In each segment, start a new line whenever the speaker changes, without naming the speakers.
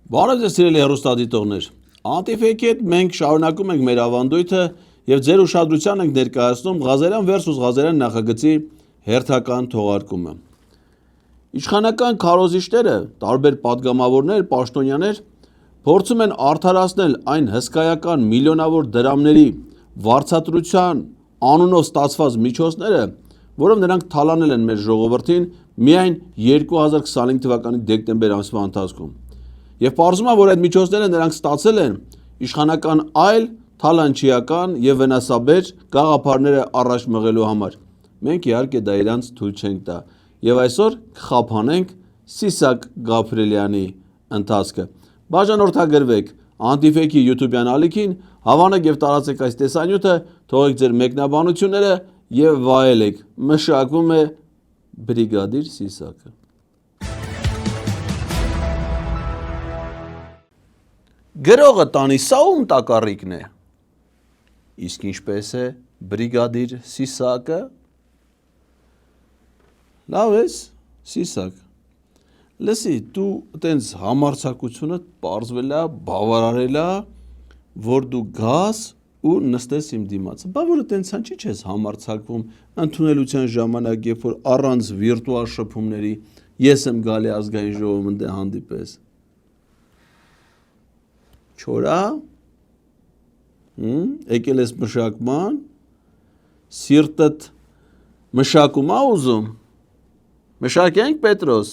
Բարև ձեզ սիրելի հեռուստադիտողներ, Antifake-ի հետ մենք շարունակում ենք մեր ավանդույթը և ձեր ուշադրության ենք ներկայացնում Ղազարյան vs. Ղազարյան նախագծի հերթական թողարկումը։ Իշխանական քարոզիչները, տարբեր պատգամավորներ, պաշտոնյաներ փորձում են արդարացնել այն հսկայական միլիոնավոր դրամների վարձատրության անունով ստացված միջոցները, որով նրանք թալանել են մեր ժողովրդին միայն 2025 թվականի դեկտեմբեր ամսվա ընթացքում։ Եվ պարզվում է, որ այդ միջոցները նրանք ստացել են իշխանական այլ թալանչիական և վնասաբեր գաղափարները առաջ մղելու համար։ Մենք իհարկե դա իրանց թույլ չենք տա և այսօր կխաբանենք Սիսակ Գաբրիելյանի ընթացքը։ Բաժանորդագրվեք Antifake-ի YouTube-յան ալիքին, հավանեք և տարածեք այս տեսանյութը, թողեք ձեր մեկնաբանությունները և վայելեք։ Մշակում է բրիգադիր Սիսակը։ Գրողը տանի սա ում տակառիկն է։ Իսկ ինչպես է բրիգադիր Սիսակը։ Լավ ես, Սիսակ։ Լսի, դու տենց համարձակությունդ պարզվել է, բավարարել է, որ դու գաս ու նստես իմ դիմաց։ Բա որը տենց հնչի չես համարձակվում ընդունելության ժամանակ, երբ որ առանց վիրտուալ շփումների ես եմ գալի ազգային ժողովում դե հանդիպես։ Չորա, եկել ես մշակման, սիրտդ մշակում ա ուզում, մշակենք Պետրոս,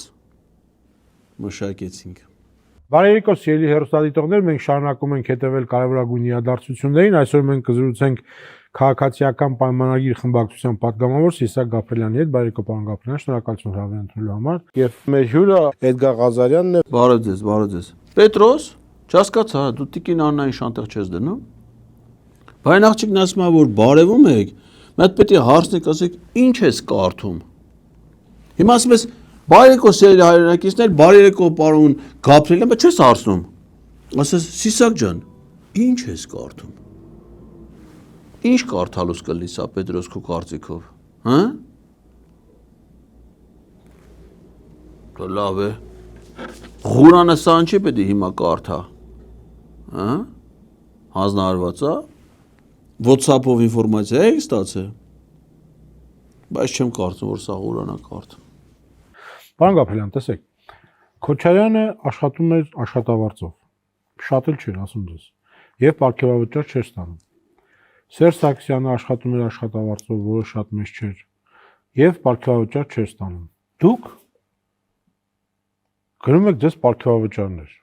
մշակեցինք։
Բարերիկո սիրելի հեռուստադիտողներ, մենք շարունակում ենք հետևել կարևորագույն իրադարձություններին, այսօր մենք կզրուցենք քաղաքացիական պայմանագիր խմբակցության պատգամավոր Սիսակ Գաբրիելյանի հետ։ Բարերիկո պարոն Գաբրիելյան, շնորհակալություն հրավեր ընդունելու համար։ Եվ մեր հյուրը Էդգար Ղազարյանն է։
Բարև ձեզ։ Պետրոս, չհասկացա, դու տիկին Աննային շանտեղ չես դնում։ Բայց աղջիկն ասում է, որ բարևում եք, մենք պետք է հարցնենք, ասեք, ինչ ես կարդում։ Հիմա ասում ես, բարերիկո սիրելի հայրենակիցներ, բարերիկո պարոն Գաբրիելյան, բայց չես հարցնում։ Ասես, Սիսակ ջան, ինչ ես կարդում։ Ինչ կարդալուց կլինի սա Պետրոս քո կարծիքով, հա՞։ Դա լավ է։ Ղուրանը սան չի պետք է հիմա կարդա։ Հա՞։ Հանձնարարված է։ WhatsApp-ով ինֆորմացիա եք ստացել։ Բայց չեմ կարծում, որ սա Ղուրանը կարդում։
Պարոն Գաբրիելյան, տեսեք, Քոչարյանը աշխատում էր աշխատավարձով, շատ էլ չէր, ասում ձեզ, եւ պարգևավճար չէր ստանում։ Սերժ Սարգսյանը աշխատում էր աշխատավարձով, որը շատ մեծ չէր, եւ պարգևավճար չէր ստանում։ Դուք գրում եք ձեզ պարգևավճարներ։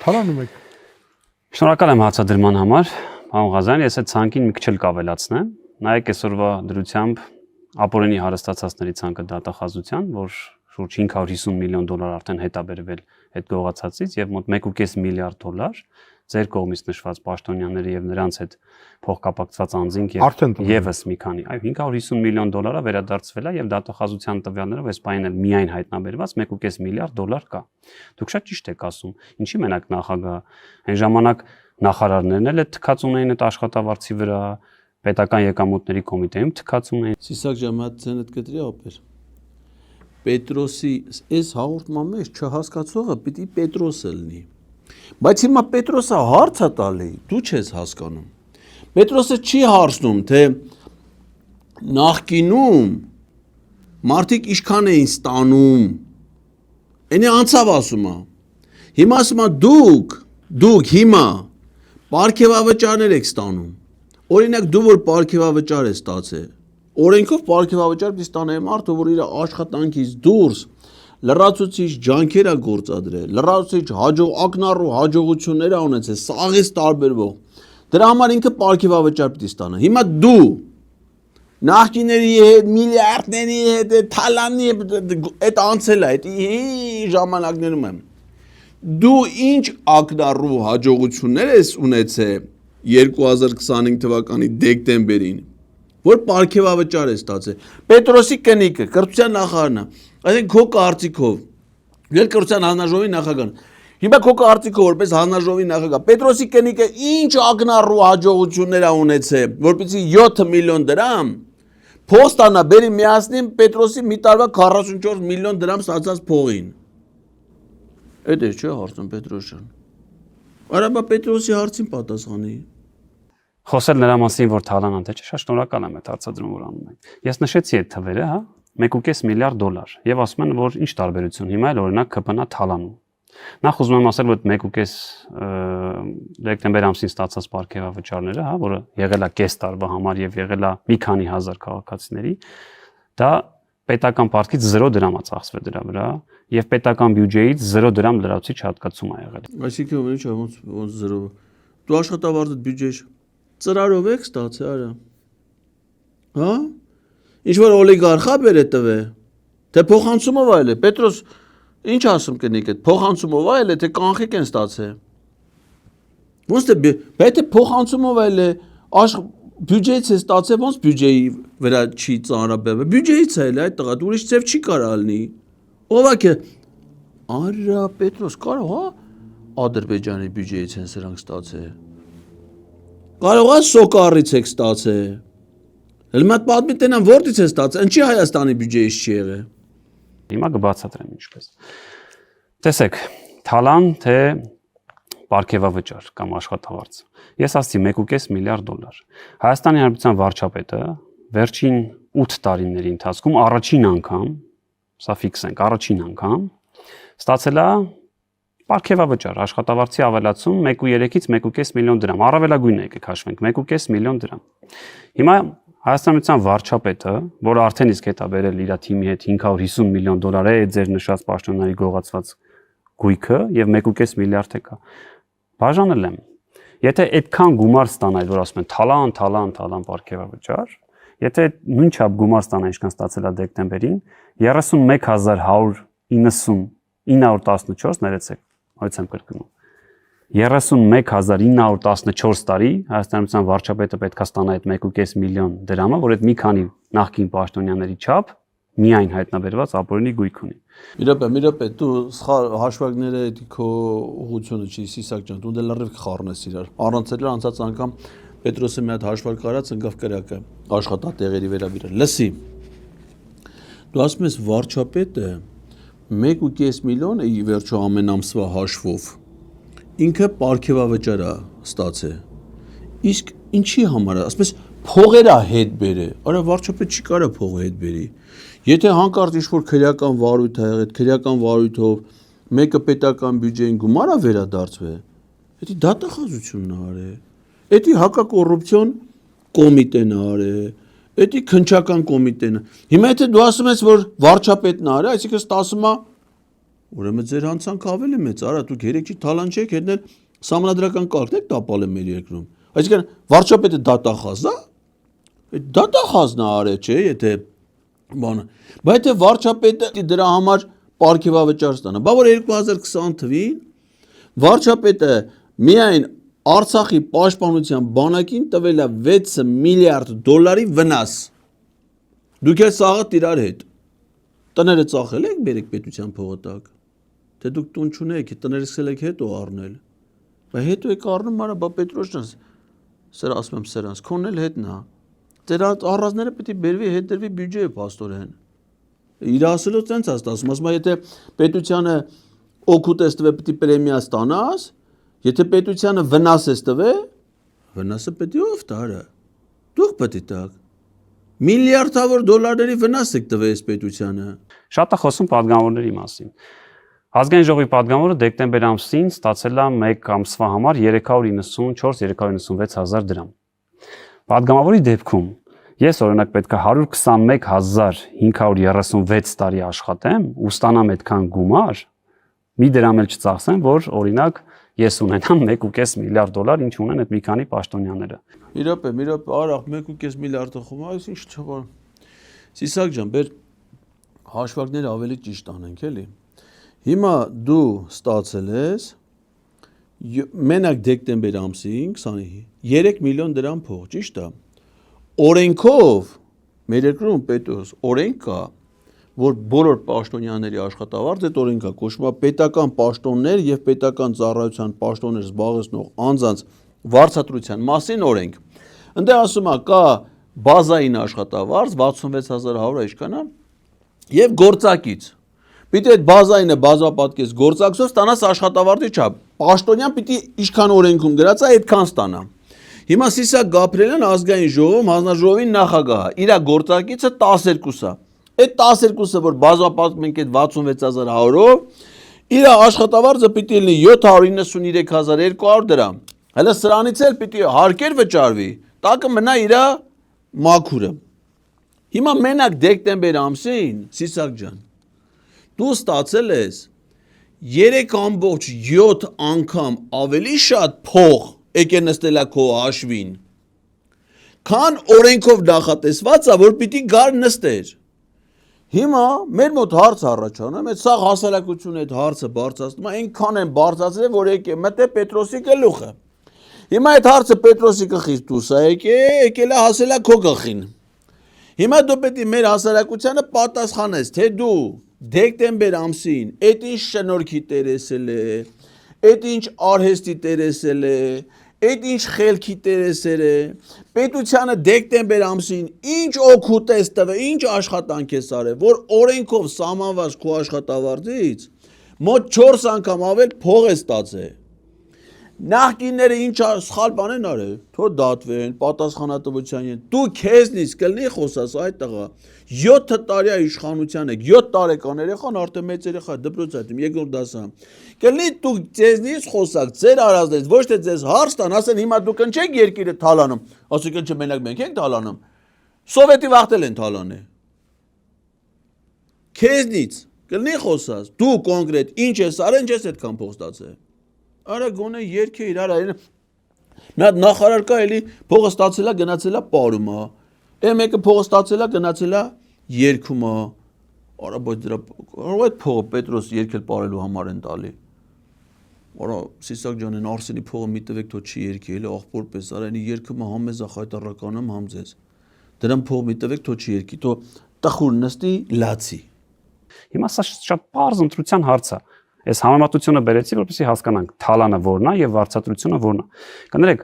Թալանում եք։
Շնորհակալ եմ հարցադրման համար, պարոն Ղազարյան, ես այդ ցանկին մի քիչ էլ կավելացնեմ։ Նայեք այսօրվա դրությամբ ապօրինի հարստացածների ցանկը դատախազության, որ շուրջ 550 միլիոն դոլար արդեն հետաբերվել այդ գողացածից եւ մոտ 1.5 միլիարդ դոլար ձեր կողմից նշված պաշտոնյաների եւ նրանց հետ փոխկապակցված անձինք եւ եւս մի քանի, այո 550 միլիոն դոլարը վերադարձվել է եւ դատախազության տվյալներով այս պահին էլ միայն հայտնաբերված 1.5 միլիարդ դոլար կա։ Դուք շատ ճիշտ եք ասում, ինչի մենակ նախագահ, այն ժամանակ նախարարներն էլ այդ թքած ունեին այդ աշխատավարձի վրա, պետական եկամուտների կոմիտեում թքած ունեին։
Սիսակ ջամատցենդ կտրի ապեր։ Պետրոսի այս հաղորդման մեջ չհասկացողը պիտի Պետրոսը լինի։ Բայց հիմա Պետրոսը հարց է տալի, դու չես հասկանում։ Պետրոսը չի հարցնում, թե նախկինում մարդիկ ինչքան էին ստանում։ Էնի անցավ ասում է։ Հիմա ասում է դուք հիմա պարգևավճարներ եք ստանում։ Օրինակ դու որ պարգևավճար ես ստացել, օրենքով պարգևավճար պիտի ստանա մարդը, որ իր աշխատանքից դուրս լրացուցիչ ջանքեր է գործադրել, լրացուցիչ ակնառու հաջողություններ է ունեցել, սաղից տարբերվող։ Դրա համար ինքը պարգևավճար պիտի ստանա։ Հիմա դու նախկիների հետ, միլիարդների հետ, թալանի այդ անցել է, այդ ժամանակներում եմ։ Դու ինչ ակնառու հաջողություններ ես ունեցել 2025 թվականի դեկտեմբերին, որ պարգևավճար է ստացել։ Պետրոսի կնիկը, կրթության նախարարն է, այսինքն քո կարծիքով, կրթության հանձնաժողովի նախագահն։ Հիմա քո կարծիքով որպես հանձնաժողովի նախագահ, Պետրոսի կնիկը ինչ ակնառու հաջողություններ է ունեցել, որպեսզի 7 միլիոն դրամ փող ստանա, բերի միացնի Պետրոսի մի տարվա 44 միլիոն դրամ ստացած փողին։ Այդ է չէ հարցում Պետրոս ջան։ Արա բա Պետրոսի հարցին պատասխանի։
Խոսել նրա մասին, որ Թալանան թե չէ, շատ շնորհակալ եմ այդ հարցադրումը, որ անում եք։ Ես նշեցի այդ թվերը, հա, 1.5 միլիարդ դոլար եւ ասում են, որ ինչ տարբերություն հիմա էլ օրինակ ԿՊՆ Թալանում։ Նախ ուզում եմ ասել, որ 1.5 դեկտեմբեր ամսին ստացած պարգևավճարները, հա, որը եղել է կես տարվա համար եւ եղել է մի քանի հազար քաղաքացիների, դա պետական պարտքից 0 դրամ է ծախսվել դրա վրա եւ պետական բյուջեից 0 դրամ լրացուցիչ հատկացում է եղել։
Այսինքն ինչ է ոնց 0։ Դու աշխատավարձդ բյուջե ծրարով եք ստացել, արա։ Հա? Ինչ որ օլիգարխա բերե տվե։ Թե փոխանցումով այլ է, Պետրոս ինչ ասում կնիկ այդ փոխանցումով այլ է, թե կանխիկ են ստացել։ Ոնց է, բայց թե փոխանցումով այլ է, բյուջեից է ստացել, ոնց բյուջեի վրա չի ծանրաբերվել։ Բյուջեից է այդ տղա, ուրիշ ձև չի կարա լինի։ Ով է કે արա Պետրոս կարող է Ադրբեջանի բյուջեից են սրանք ստացել։ Կարող է Սոկարից եք ստացել։ Հələ մատ պատմի տենան որտից է ստացել, ինչի Հայաստանի բյուջեից չի եղել։
Հիմա կբացատրեմ ինչպես։ Տեսեք, Թալան թե պարգևավճար կամ աշխատավարձ։ Ես ասացի 1.5 միլիարդ դոլար։ Հայաստանի Հանրապետության վարչապետը վերջին 8 տարիների ընթացքում առաջին անգամ, սա ֆիքս ենք, առաջին անգամ ստացել է պարգևավճար, աշխատավարձի ավելացում 1.3-ից 1.5 միլիոն դրամ։ Առավելագույնը եկեք հաշվենք, 1.5 միլիոն դրամ։ Հիմա Հայաստանության վարչապետը, որը արդեն իսկ հետա բերել իր թիմի հետ 550 միլիոն դոլար է ձեր նշած պաշտոնների գողացված գույքը եւ 1.5 միլիարդ է կա։ Բաժանել եմ։ Եթե այդքան գումար ստանալ, որ ասում են Թալան պարգևավճար, եթե նույն չափ գումար ստանա, ինչքան ստացել է դեկտեմբերին, 31914 ներեցեք, հույս եմ կրկնում։ 31914 տարի Հայաստանության վարչապետը պետք է ստանա այդ 1.5 միլիոն դրամը, որ այդ մի քանի նախկին պաշտոնյաների չափ միայն հայտնաբերված ապօրինի գույք ունի։
Մի րոպե, դու սխալ հաշվարկները քո ուղղությունը չի, Սիսակ ջան, դու դե լրիվ խառնես իրար։ Առանց էլ անցած անգամ Պետրոսը մի հատ հաշվարկ արած ընկավ կրակը աշխատատեղերի վերաբերյալ։ Լսի։ Դու ասում ես վարչապետը 1.5 միլիոն է ի վերջո ամեն ամսվա հաշվով ինքը պարգևավճար է ստացել։ Իսկ ինչի համար է, ասես փողերա հետ բերե։ Արա վարչապետ չի կարա փողը հետ բերի։ Եթե հանկարծ ինչ-որ քրեական վարույթ է եղել, քրեական վարույթով մեկը պետական բյուջեին գումար է վերադարձվել, դա դատախազությունն է արել։ Դա հակակոռուպցիոն կոմիտեն է արել, դա քննչական կոմիտեն է։ Հիմա եթե դու ասում ես, որ վարչապետն է արել, այսինքն ստասում է ուրեմն ձեր հանցանքը ավելի մեծ, արա դուք երեքի Թալան չեք հետնել սահմանադրական կարգն եք տապալել մեր երկրում։ Այսինքն վարչապետը դատախազ է, դատախազն է արել, չէ, եթե բանը։ Բայց եթե վարչապետը դրա համար պարգևավճար ստանա, բա որ 2020 թվին վարչապետը միայն Արցախի պաշտպանության բանակին տվել է 6 միլիարդ դոլարի վնաս։ Դուք էլ սաղը իրար հետ։ Տները ծախել եք բերեք պետության փողը տակ։ Թե դուք տուն չունեք, տները սկսել եք հետո առնել։ Բայց հետո եք առնում, արա բա Պետրոսյան, սրա ասում եմ սրանց, քոնն էլ հետն է։ Ձեր առանձները պետք է բերվի հետ դրվի բյուջեը փաստորեն։ Իր ասելով տենց ասում, ասում եթե պետությանը օգուտ ես տվել, պետք է պրեմիա ստանաս, եթե պետությանը վնաս ես տվել, վնասը պետք է ով տա, դուք պետք է տաք։ Միլիարդավոր դոլարների վնաս եք տվել այս պետությանը։
Շատ է խոսում падգամավորների մասին։ Ազգային ժողովի падգամավորը դեկտեմբեր ամսին ստացել է 1 ամսվա համար 394-396 հազար դրամ։ Падգամավորի դեպքում ես օրինակ պետք է 121536 տարի աշխատեմ ու ստանամ այդքան գումար, մի դրամ էլ չծախսեմ, որ օրինակ ես ունենամ 1.5 միլիարդ դոլար, ինչ ունեն այդ մի քանի պաշտոնյաները։
Մի րոպե, արախ 1.5 միլիարդը խոմ, այս ինչ չփոր։ Սիսակ ջան, բեր հաշվարկները ավելի ճիշտ անենք, էլի։ Հիմա դու ստացել ես մենակ դեկտեմբեր ամսին 3 միլիոն դրամ փող, ճիշտ է։ Օրենքով մեր երկրում պետոս օրենք կա, որ բոլոր պաշտոնյաների աշխատավարձ այդ օրենքա կոչվում է պետական պաշտոններ եւ պետական ծառայության պաշտոններ զբաղեցնող անձանց վարձատրության մասին օրենք։ Ընդ ասում է կա բազային աշխատավարձ 66100 ինչքան է եւ գործակից։ Պիտի այդ բազայինը բազապատկես գործակցով ստանաս աշխատավարձի չափ։ Պաշտոնյան պիտի ինչքան օրենքում գրած է, այդքան ստանա։ Հիմա Սիսակ Գաբրիելյան ազգային ժողովում հանձնաժողովի նախագահ է։ Իր գործակիցը 12 է։ Այդ 12-ը, որ բազապատկում ենք այդ 66100-ով, իր աշխատավարձը պիտի լինի 793200 դրամ։ Հələ սրանից էլ պիտի հարկեր վճարվի, տակը մնա իր մաքուրը։ Հիմա մենակ դեկտեմբեր ամսին, Սիսակ ջան, դու ստացել ես 3.7 անգամ ավելի շատ փող եկել նստել է քո հաշվին, քան օրենքով նախատեսված է, որ պիտի գար նստեր։ Հիմա մեր մոտ հարց առաջանում է, սա հասարակությունը այդ հարցը բարձրացնում է, այնքան են բարձրացրել, որ մտե Պետրոսի գլուխը։ Հիմա այդ հարցը Պետրոսի գլխից դուրս է եկել է հասել է քո գլխին։ Հիմա դու պետք է մեր հասարակությանը պատասխանես, թե դու դեկտեմբեր ամսին այդ ինչ շնորհքի տերեսել է, այդ ինչ արհեստի տերեսել է, այդ ինչ խելքի տերեսել է, պետությանը դեկտեմբեր ամսին ինչ օգուտ ես տվել, ինչ աշխատանք ես արել, որ օրենքով սահմանված քո աշխատավարձից մոտ 4 անգամ ավել փող է ստացել։ Նախկինները ինչ սխալ բան են արել, թող դատվեն, պատասխանատվության են։ Դու քեզնից կլինի խոսած այդ տղա 7 տարի իշխանության եք, 7 տարեկան երեխան արդեն մեծ երեխա դպրոց այդում երկրորդ դասարան։ Կլինի դու քեզնից խոսակ, ձեր արածներից, ոչ թե ձեզ հարց տան, ասեն հիմա դուք ընչեք երկիրը թալանում, ասեք ինչ մենակ մենք ենք թալանում։ Սովետի վաղտել են թալանել։ Քեզնից կլինի խոսած, դու կոնկրետ ինչ ես արել, ինչ ես այդքան փող ստացել։ Արա գոնե երկե իրար այլ մի հատ նախարար կա էլի փողը ստացել է գնացել է պարում է այլ մեկը փողը ստացել է գնացել է երգում է արա բայց դրա այդ փողը Պետրոս երկել պարելու համար են տալի արա Սիսակ ջան են Արսենի փողը մի տվեք թող չի երկի էլի աղբոր պես արա այնի երգումը համ մեզ խայտարականում համ ձեզ դրան փող մի տվեք թող չի երկի թող տխուր նստի լացի
Հիմա սա շատ բարձ ընտրության հարց է Այս համեմատությունը բերեցի, որպեսզի հասկանանք թալանը որն է եւ վարձատրությունը որն է։ Կներեք,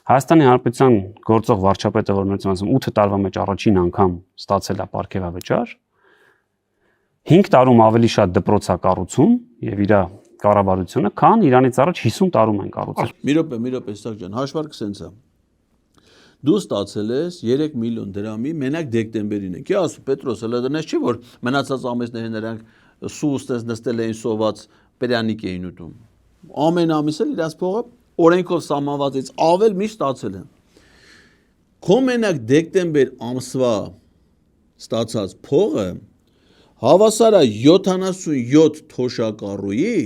Հայաստանի Հանրապետության գործող վարչապետը, որ մենք ասում 8 տարվա մեջ առաջին անգամ ստացել է ապարքեվավճար, 5 տարում ավելի շատ դպրոց է կառուցում եւ իր կառավարությունը, քան Իրանից առաջ 50 տարում են կառուցել։
Մի րոպե, Սիսակ ջան, հաշվարկը սենց է։ Դու ստացել ես 3 միլիոն դրամի մենակ դեկտեմբերին եք։ Ես ասում Պետրոս, հələ դնես չի որ մնացած ամիսները նրանք սուստես նստել էին սոված Պերյանիկ էին ուտում։ Ամեն ամիս էլ իրաց փողը օրենքով սահմանվածից ավել մի ստացել են։ Քո մենակ դեկտեմբեր ամսվա ստացած փողը հավասար է 77 թոշակառուի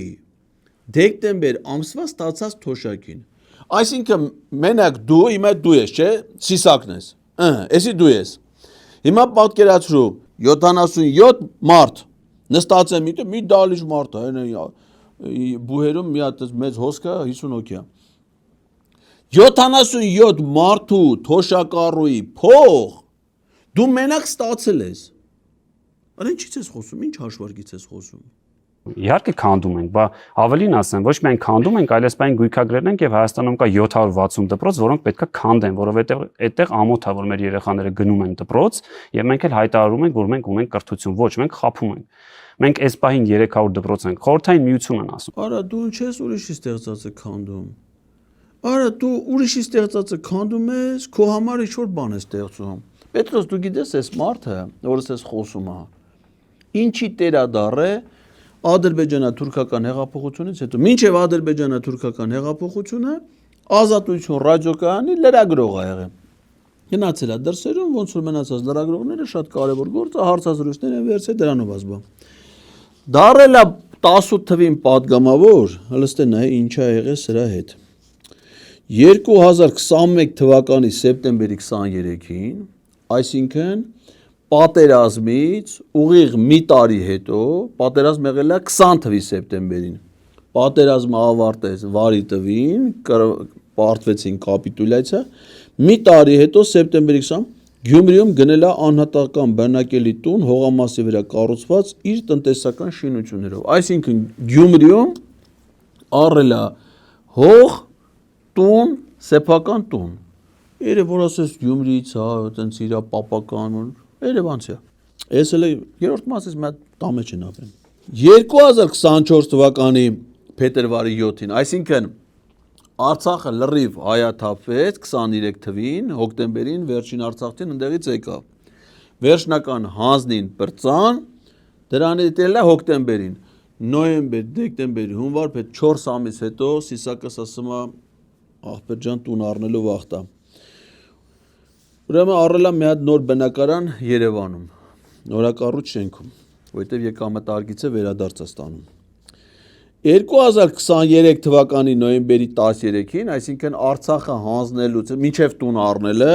դեկտեմբեր ամսվա ստացած թոշակին։ Այսինքն մենակ դու հիմա դու ես, չէ՞, Սիսակն ես։ Էսի դու ես։ Հիմա պատկերացրու 77 մարդ նստած է մի դալիճ մարդ է, բուհերում մի հատ մեծ հոսքը 50 հոգի է։ 77 մարդու թոշակառուի փող դու մենակ ստացել ես։ Արա ինչից ես խոսում, ինչ հաշվարկից ես խոսում։
Իհարկե քանդում ենք, բա ավելին ասեմ, ոչ միայն քանդում ենք, այլ այսպես գույքագրել ենք եւ Հայաստանում կա 760 դպրոց, որոնք պետքա քանդեն, որովհետեւ այդտեղ ամոթ է, որ մեր երեխաները գնում են դպրոց եւ մենք էլ հայտարարում ենք, որ մենք ունենք կրթություն, ոչ մենք խափում ենք։ Մենք այս պահին 300 դպրոց ենք, խորհրդային միություն են ասում։
Արա դու ինչ ես ուրիշի ստեղծածը քանդում։ Արա դու ուրիշի ստեղծածը քանդում ես, քո համար ինչ որ բան ես ստեղծում։ Պետրոս դու գիտես այս մարդը, որս ես խոսում է։ Ինչի տերադար է Ադրբեջանա-թուրքական հեղափոխությունից հետո մինչև Ադրբեջանա-թուրքական հեղափոխությունը Ազատություն ռադիոկայանի լրագրող ա եղել։ Գնացել է դրսերում, ոնց որ մնացած լրագրողները շատ կարևոր գործ է, հարցազրույցներ են վերցել դրանով ազբա։ Դարել է 18 թվին պատգամավոր, հլստե նայ ինչա եղել սրա հետ։ 2021 թվականի սեպտեմբերի 23-ին, այսինքն պատերազմից ուղիղ մի տարի հետո, պատերազմ եղել է 20 թվի սեպտեմբերին, պատերազմը ավարտեց վարի տվին, պարտվեցին կապիտուլյացիա, մի տարի հետո սեպտեմբերի 20 Գյումրիում գնել է անհատական բնակելի տուն հողամասի վրա կառուցված իր տնտեսական շինություններով, այսինքն Գյումրիում առել է հող, տուն, սեփական տուն, երևոր ասես Գյումրիից է, այտենց իր պապական Երևանցի է։ Ես էլ երրորդ մասից մի հատ տամեջ են ապրեմ։ 2024 թվականի փետրվարի 7-ին, այսինքն Արցախը լրիվ հայաթափվեց 23 թվին, հոկտեմբերին վերջին Արցախին ընդեղից եկավ։ Վերջնական հանձնին բրծան, դրանից էլ հոկտեմբերին, նոյեմբեր, դեկտեմբեր, հունվար, փետ 4 ամիս հետո Սիսակս ասում է աղբերջան տուն առնելու վախտա։ Ուրեմն առելա մի հատ նոր բնակարան Երևանում, նորակառույց շենքում, որտեղ եկամտարգիցը վերադարձ է ստանում։ 2023 թվականի նոյեմբերի 13-ին, այսինքն Արցախը հանձնելուց մինչև տուն առնելը,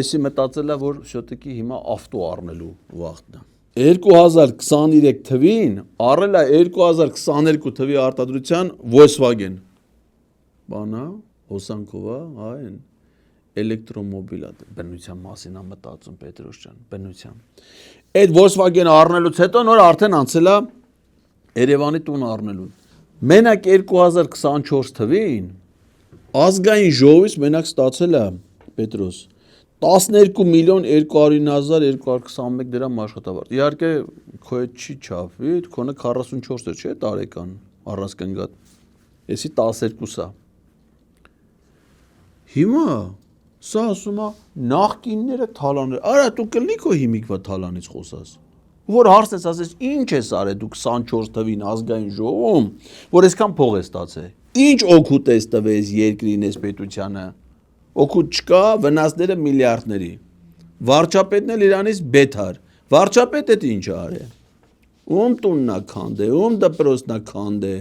էսի մտածել է, որ շոտիկի հիմա ավտո առնելու վաղտնա։ 2023 թվին առել է 2022 թվի արտադրության Volkswagen։ Բանա, հոսանքով է, այն էլեկտրոմոբիլ է, բնության մասին է մտածում Պետրոս ջան, բնության։ Այդ Volkswagen-ը առնելուց հետո նոր արդեն անցել է Երևանի տուն առնելու։ Մենակ 2024 թվին ազգային ժողովից մենակ ստացել է Պետրոս 12.209.221 դրամ աշխատավարձ։ Իհարկե քո հետ չի չափվի, քոնը 44 է, չէ՞ տարեկան առանցքնգատ։ Էսի 12-ա։ Հիմա սա ասում է նախկինները թալաներ։ Արա դու կլինի քո հիմիկվա թալանից խոսած։ Որ հարցես ասես ինչ ես արել դու 24 թվին ազգային ժողովում, որ այսքան փող ես ստացել։ Ինչ օգուտ ես տվես երկրին, ես պետությանը։ Օգուտ չկա, վնասները միլիարդների։ Վարչապետն էլ իրանից բեթար։ Վարչապետը ինչ արել։ Ում տունն է քանդե, ում դպրոցն է քանդե։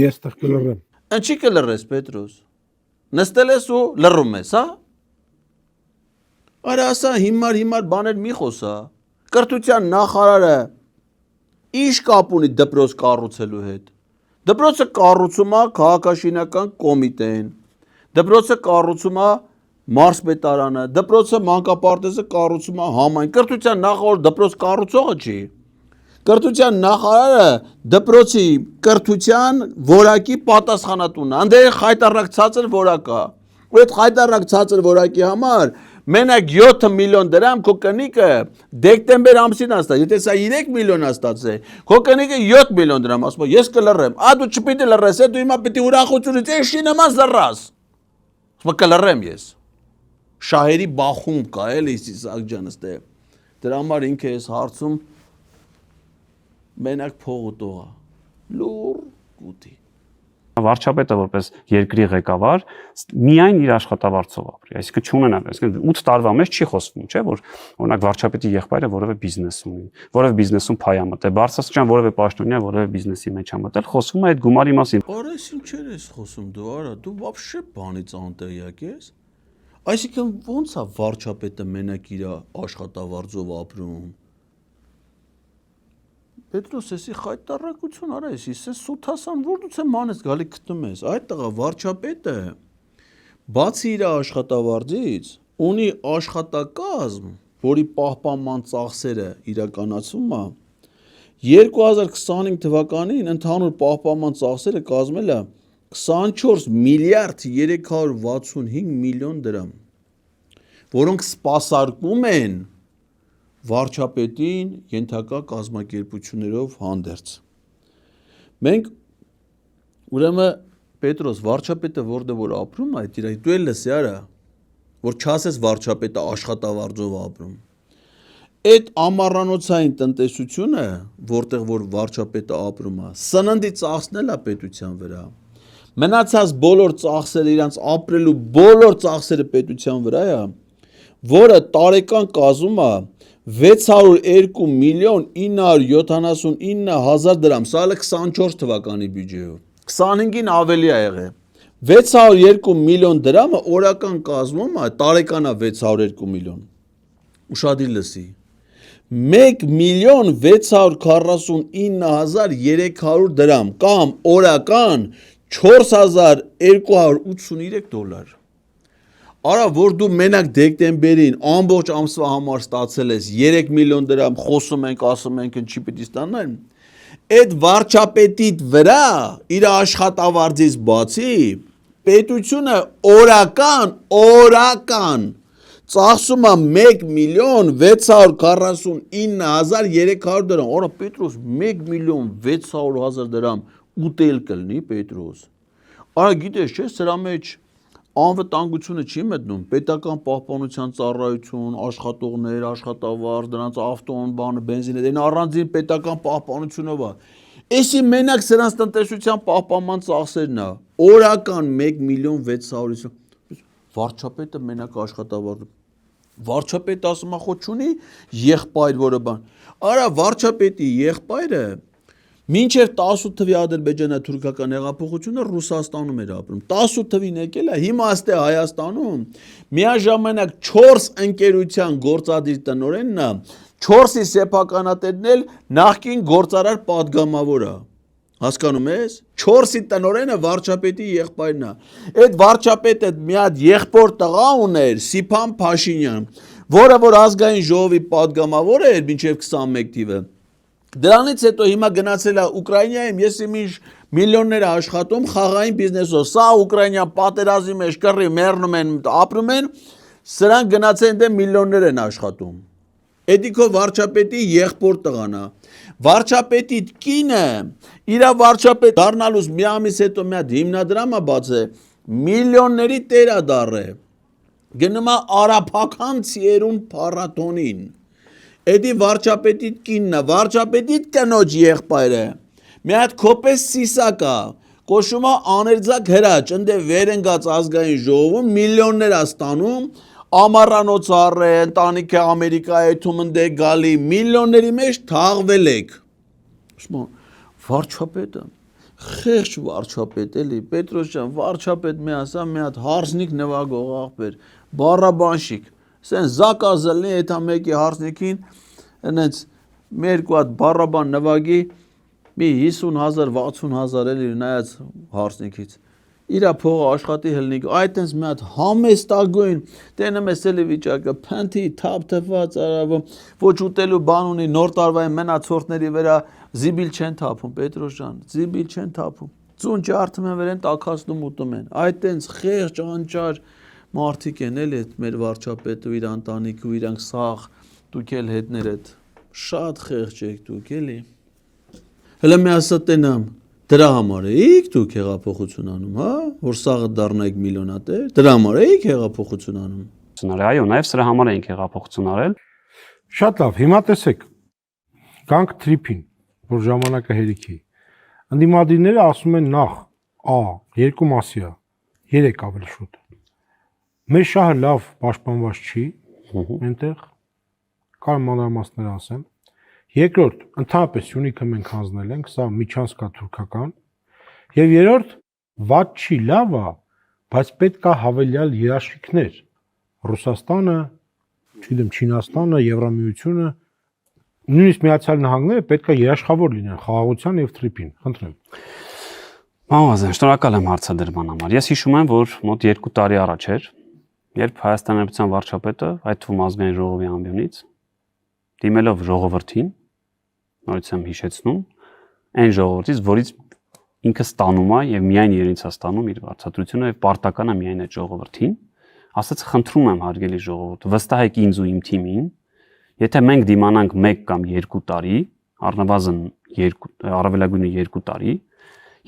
Ես տեղ կլռեմ։
Ինչի կլռես Պետրոս։ Նստել ես ու լռում ես, հա։ Արա ասա հիմար բաներ մի խոսա։ Կրթության նախարարը ինչ կապ ունի դպրոց կառուցելու հետ։ Դպրոցը կառուցում է քաղաքաշինական կոմիտեն։ Դպրոցը կառուցում է մարզպետարանը, դպրոցը մանկապարտեզը կառուցում է համայն։ Կրթության նախարարը դպրոց կառուցողը չի։ Կրթության նախարարը դպրոցի կրթության որակի պատասխանատուն է։ Անդե խայտարակ ցածր որակ է։ Ու այդ խայտարակ ցածր որակի համար մենակ 7 միլիոն դրամ քո կնիկը դեկտեմբեր ամսին աստա, եթե սա 3 միլիոն աստացե, քո կնիկը 7 միլիոն դրամ ասում է, ես կլռեմ։ Ա դու չպիտի լռես, դու հիմա պիտի ուրախությունից էշի նման զռաս։ Ասում կլռեմ ես։ Շահերի բախում կա էլի Սիսակ ջան ստե։ Դրա համար ինքը էս հարցում մենակ փող ուտողա։ Լուր գուտի։
Վարչապետը որպես երկրի ղեկավար միայն իր աշխատավարձով ապրի, այսինքն չունենա, այսինքն 8 տարվա մեջ չի խոսվում, չէ՞, որ օրինակ վարչապետի եղբայրը որևէ բիզնես ունի, որևէ բիզնեսում փայ է մտել, Բարսասյան որևէ պաշտոնյա որևէ բիզնեսի մեջ է մտել, խոսվում է այդ գումարի մասին։
Արա ինչեր ես խոսում դու, արա, դու вообще բանից անտեղյակ ես։ Այսինքն ո՞նց է վարչապետը մենակ իր աշխատավարձով ապրում։ Պետրոս, էսի խայտարակություն արա, էսի սութասան որտուց է մանես գալի գտնում ես։ Այդ տղա վարչապետը բացի իր աշխատավարձից ունի աշխատակազմ, որի պահպանման ծախսերը իրականացում է 2025 թվականին ընդհանուր պահպանման ծախսերը կազմել է 24 միլիարդ 365 միլիոն դրամ, որոնք սպասարկում են վարչապետին ենթակա կազմակերպություններով հանդերձ։ Մենք ուրեմն Պետրոս վարչապետը որտեղ որ ապրում է, այդ դու էլ լսի արա, որ չասես վարչապետը աշխատավարձով ապրում։ Այդ ամառանոցային տնտեսությունը, որտեղ որ վարչապետը ապրում է, սննդի ծախսն է պետության վրա։ Մնացած բոլոր ծախսերը իրանց ապրելու բոլոր ծախսերը պետության վրա է, որը տարեկան կազմում է 602 միլիոն 979 հազար դրամ, սա էլ 24 թվականի բյուջեով, 25-ին ավելի է եղել, 602 միլիոն դրամը օրական կազմում է, տարեկան է 602 միլիոն, ուշադիր լսի, 1 միլիոն 649,300 դրամ, կամ օրական 4283 դոլար, Արա, որ դու մենակ դեկտեմբերին ամբողջ ամսվա համար ստացել ես 3 միլիոն դրամ, խոսում ենք, ասում ենք, ինչի պիտի ստանալ, այդ վարչապետիդ վրա իր աշխատավարձից բացի պետությունը օրական ծախսում է 1,649,300 դրամ։ Օրա Պետրոս 1,600,000 դրամ ուտել կլինի Պետրոս։ Արա գիտես չէ, սրա մեջ անվտանգությունը չի մտնում, պետական պահպանության ծառայություն, աշխատողներ, աշխատավարձ, դրանց ավտոն, բանը, բենզինը, դեն առանձին պետական պահպանությունով է։ Էսի մենակ սրանց տնտեսության պահպանման ծախսերն է, օրական 1,650,000։ Վարչապետը մենակ աշխատավարձ։ Վարչապետը ասում է խոչ չունի եղբայր, որը բան։ Արա վարչապետի եղբայրը մինչև 18 թվի ադրբեջանա-թուրքական հեղափոխությունը Ռուսաստանում էր ապրում։ 18 թվին եկել է, հիմա աստ է Հայաստանում միաժամանակ 4 ընկերության գործադիր տնօրենն է, 4-ի սեփականատերն էլ նախկին գործարար падգամավոր է։ Հասկանում ես։ 4-ի տնօրենը վարչապետի եղբայրն է։ Այդ վարչապետը մի հատ եղբոր տղա ուներ, Սիփան Փաշինյան, որը որ ազգային ժողովի падգամավոր էր մինչև 21 թիվը։ Դրանից հետո հիմա գնացել է Ուկրաինայում, ես իմիջ միլիոններ աշխատում խաղային բիզնեսով, սա Ուկրաինա պատերազմի մեջ կռի մեռնում են, ապրում են, սրանք գնացել են դե միլիոններ են աշխատում։ Էդիկո վարչապետի եղբոր տղան է։ Վարչապետի կինը իր վարչապետ դառնալուց մի ամիս հետո մի հատ հիմնադրամ է բացել, միլիոնների տեր է դառել։ Գնում է արաբական ցիերուն փառատոնին։ Էդի վարչապետի կինն է, վարչապետի կնոջ եղբայրը։ Մի հատ կոպես սիսակ է, կոչվում է աներձակ հրաչ, ընդ վեր ընկած ազգային ժողովում միլիոններ է ստանում, ամառանոց առե, ընտանիքը Ամերիկայում ընդ է գալի, միլիոնների մեջ թաղվել եք։ Վարչապետը, խեղճ վարչապետ էլի, Պետրոս ջան, վարչապետ մի ասա, մի հատ հարսնիկ նվագող աղբեր, բառաբանշիկ, սեն զակազլնի էթա մեկի հարսնիկին, ընենց մի երկու հատ բառաբան նվագի, մի 50,000, 60,000 էլի նայած հարսնիկից, իրա փողը աշխատի հլնիկ, այդ ենց մի հատ համեստագույն, տենում ես էլի վիճակը, փանթի, թապ թված արավում, ոչ ուտելու բան ունի, նոր տարվային մնացորդների վրա զիբիլ չեն թափում, Պետրոս ջան, զիբիլ չեն թափում, ծուն ջարդում են վերեն, տաքացնում ուտում են, այդ ենց խեղճ անճար մարդիկ են էլի մեր վարչապետը, իր ընտանիքը, իրանք սաղ, դուք էլ հետներդ, շատ խեղճ եք դուք էլի։ Հələ մի ասա տենամ, դրա համար էիք դուք հեղափոխություն անում, հա, որ սաղը դառնայիք միլիոնատեր, դրա համար էիք հեղափոխություն անում։
Այո, նաև սրա համար ենք հեղափոխություն արել։
Շատ լավ, հիմա տեսեք, գանք թրիփին, որ ժամանակը հերիքի։ Ընդդիմադիրները ասում են նախ, երկու մասի է, 3 ավելի շուտ։ Մեր շահը լավ պաշտպանված չի, այնտեղ կար մանրամասներ ասեմ։ Երկրորդ, ընդհանրապես Սյունիքը մենք հանձնել ենք, սա միջանցքա թուրքական։ Եվ երրորդ, վատ չի, լավ է, բայց պետք է հավելյալ երաշխիքներ։ Ռուսաստանը, չգիտեմ, Չինաստանը, Եվրամիությունը, նույնիսկ Միացյալ Նահանգները պետք է երաշխավոր լինեն խաղաղության եւ թրիփին։ Խնդրեմ։
Մամազան, շնորհակալ եմ հարցադրման համար։ Ես հիշում եմ, որ մոտ 2 տարի առաջ էր, երբ Հայաստանի Հանրապետության վարչապետը, այդ թվում ազգային ժողովի ամբիոնից, դիմելով ժողովրդին, նորից եմ հիշեցնում, այն ժողովրդից, որից ինքը ստանում է եւ միայն իրենից է ստանում իր վարչատրությունը եւ պարտական է միայն այդ ժողովրդին, ասաց խնդրում եմ հարգելի ժողովուրդ, վստահեք ինձ ու իմ թիմին, եթե մենք դիմանանք 1 կամ 2 տարի, առնվազն առավելագույնը 2 տարի,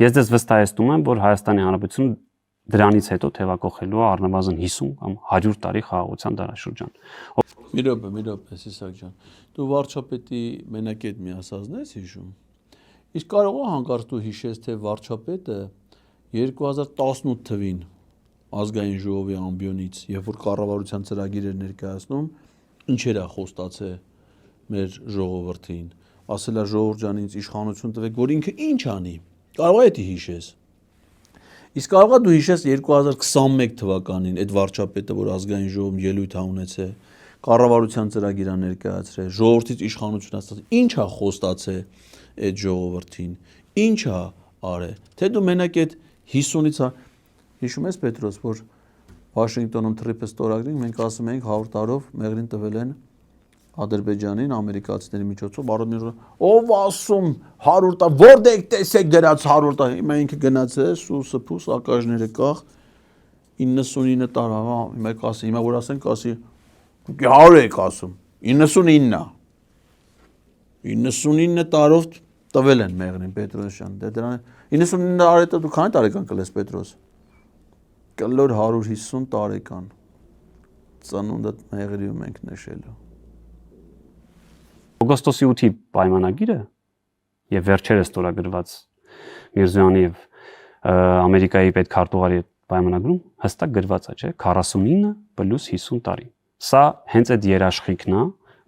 ես դες վստահեցնում եմ, որ Հայաստանի Հանրապետությունը դրանից հետո թևակողելու է առնվազն 50 կամ 100 տարի խաղաղության դարաշրջան։
Մի րոպե, Սիսակ ջան, դու վարչապետի մենակ այդ մի ասածն ես հիշում։ Իսկ կարող է հանկարծ դու հիշես, թե վարչապետը 2018 թվին ազգային ժողովի ամբիոնից, երբ որ կառավարության ծրագիր էր ներկայացնում, ինչեր է խոստացել մեր ժողովրդին, ասել է ժողովուրդ ջան ինձ իշխանություն տվեք, որ ինքը ինչ անի։ Կարող է դա հիշես։ Իսկ կարող է դու հիշես 2021 թվականին այդ վարչապետը, որ ազգային ժողովում ելույթ է ունեցել, կառավարության ծրագիր է ներկայացրել, ժողովրդից իշխանություն ստացել, ինչ է խոստացել այդ ժողովրդին, ինչ է արել, թե դու մենակ այդ 50-ից հիշում ես Պետրոս, որ Վաշինգտոնում թրիփը ստորագրին, մենք ասում էինք 100 տարով մեղրին տվել են Ադրբեջանին ամերիկացիների միջոցով, ով ասում 100 տա, որտեղ տեսեք գրած 100 տա, հիմա ինքը գնացել է սուսը ակաժները կախ 99 տարվա, հիմա որ ասենք, ասի 100 եք ասում, 99-ա։ 99 տարով տվել են Մեղրին Պետրոսյան։ Դե դրան 99 տարեկան դու քանի տարեկան կլես Պետրոս։ Կլոր 150 տարեկան։ Ծնունդդ Մեղրիում ենք նշելու։
Օգոստոսի 8-ի պայմանագիրը եւ վերջերս ստորագրված Միրզոյանի եւ Ամերիկայի պետքարտուղարի պայմանագրում հստակ գրված է, չէ, 49 + 50 տարի։ Սա հենց այդ երաշխիքն է,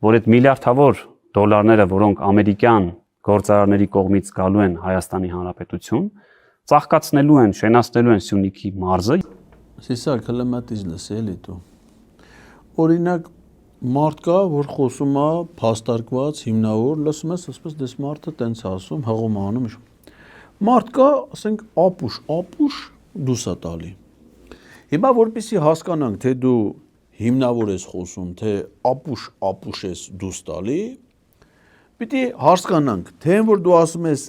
որ այդ միլիարդավոր դոլարները, որոնք ամերիկյան գործարարների կողմից գալու են Հայաստանի Հանրապետություն, ծաղկացնելու են, շենացնելու են Սյունիքի մարզը։
Սիսակ հլմատից լսելի դու։ Օրինակ մարդ կա, որ խոսում է փաստարկված, հիմնավոր, լսում ես, ասես դες մարդը տենց ասում, հղում անում։ Մարդ կա, ասենք ապուշ դուս է տալի։ Հիմա որպեսզի հասկանանք, թե դու հիմնավոր ես խոսում, թե ապուշ ես դուս տալի, պիտի հասկանանք, թե որ դու ասում ես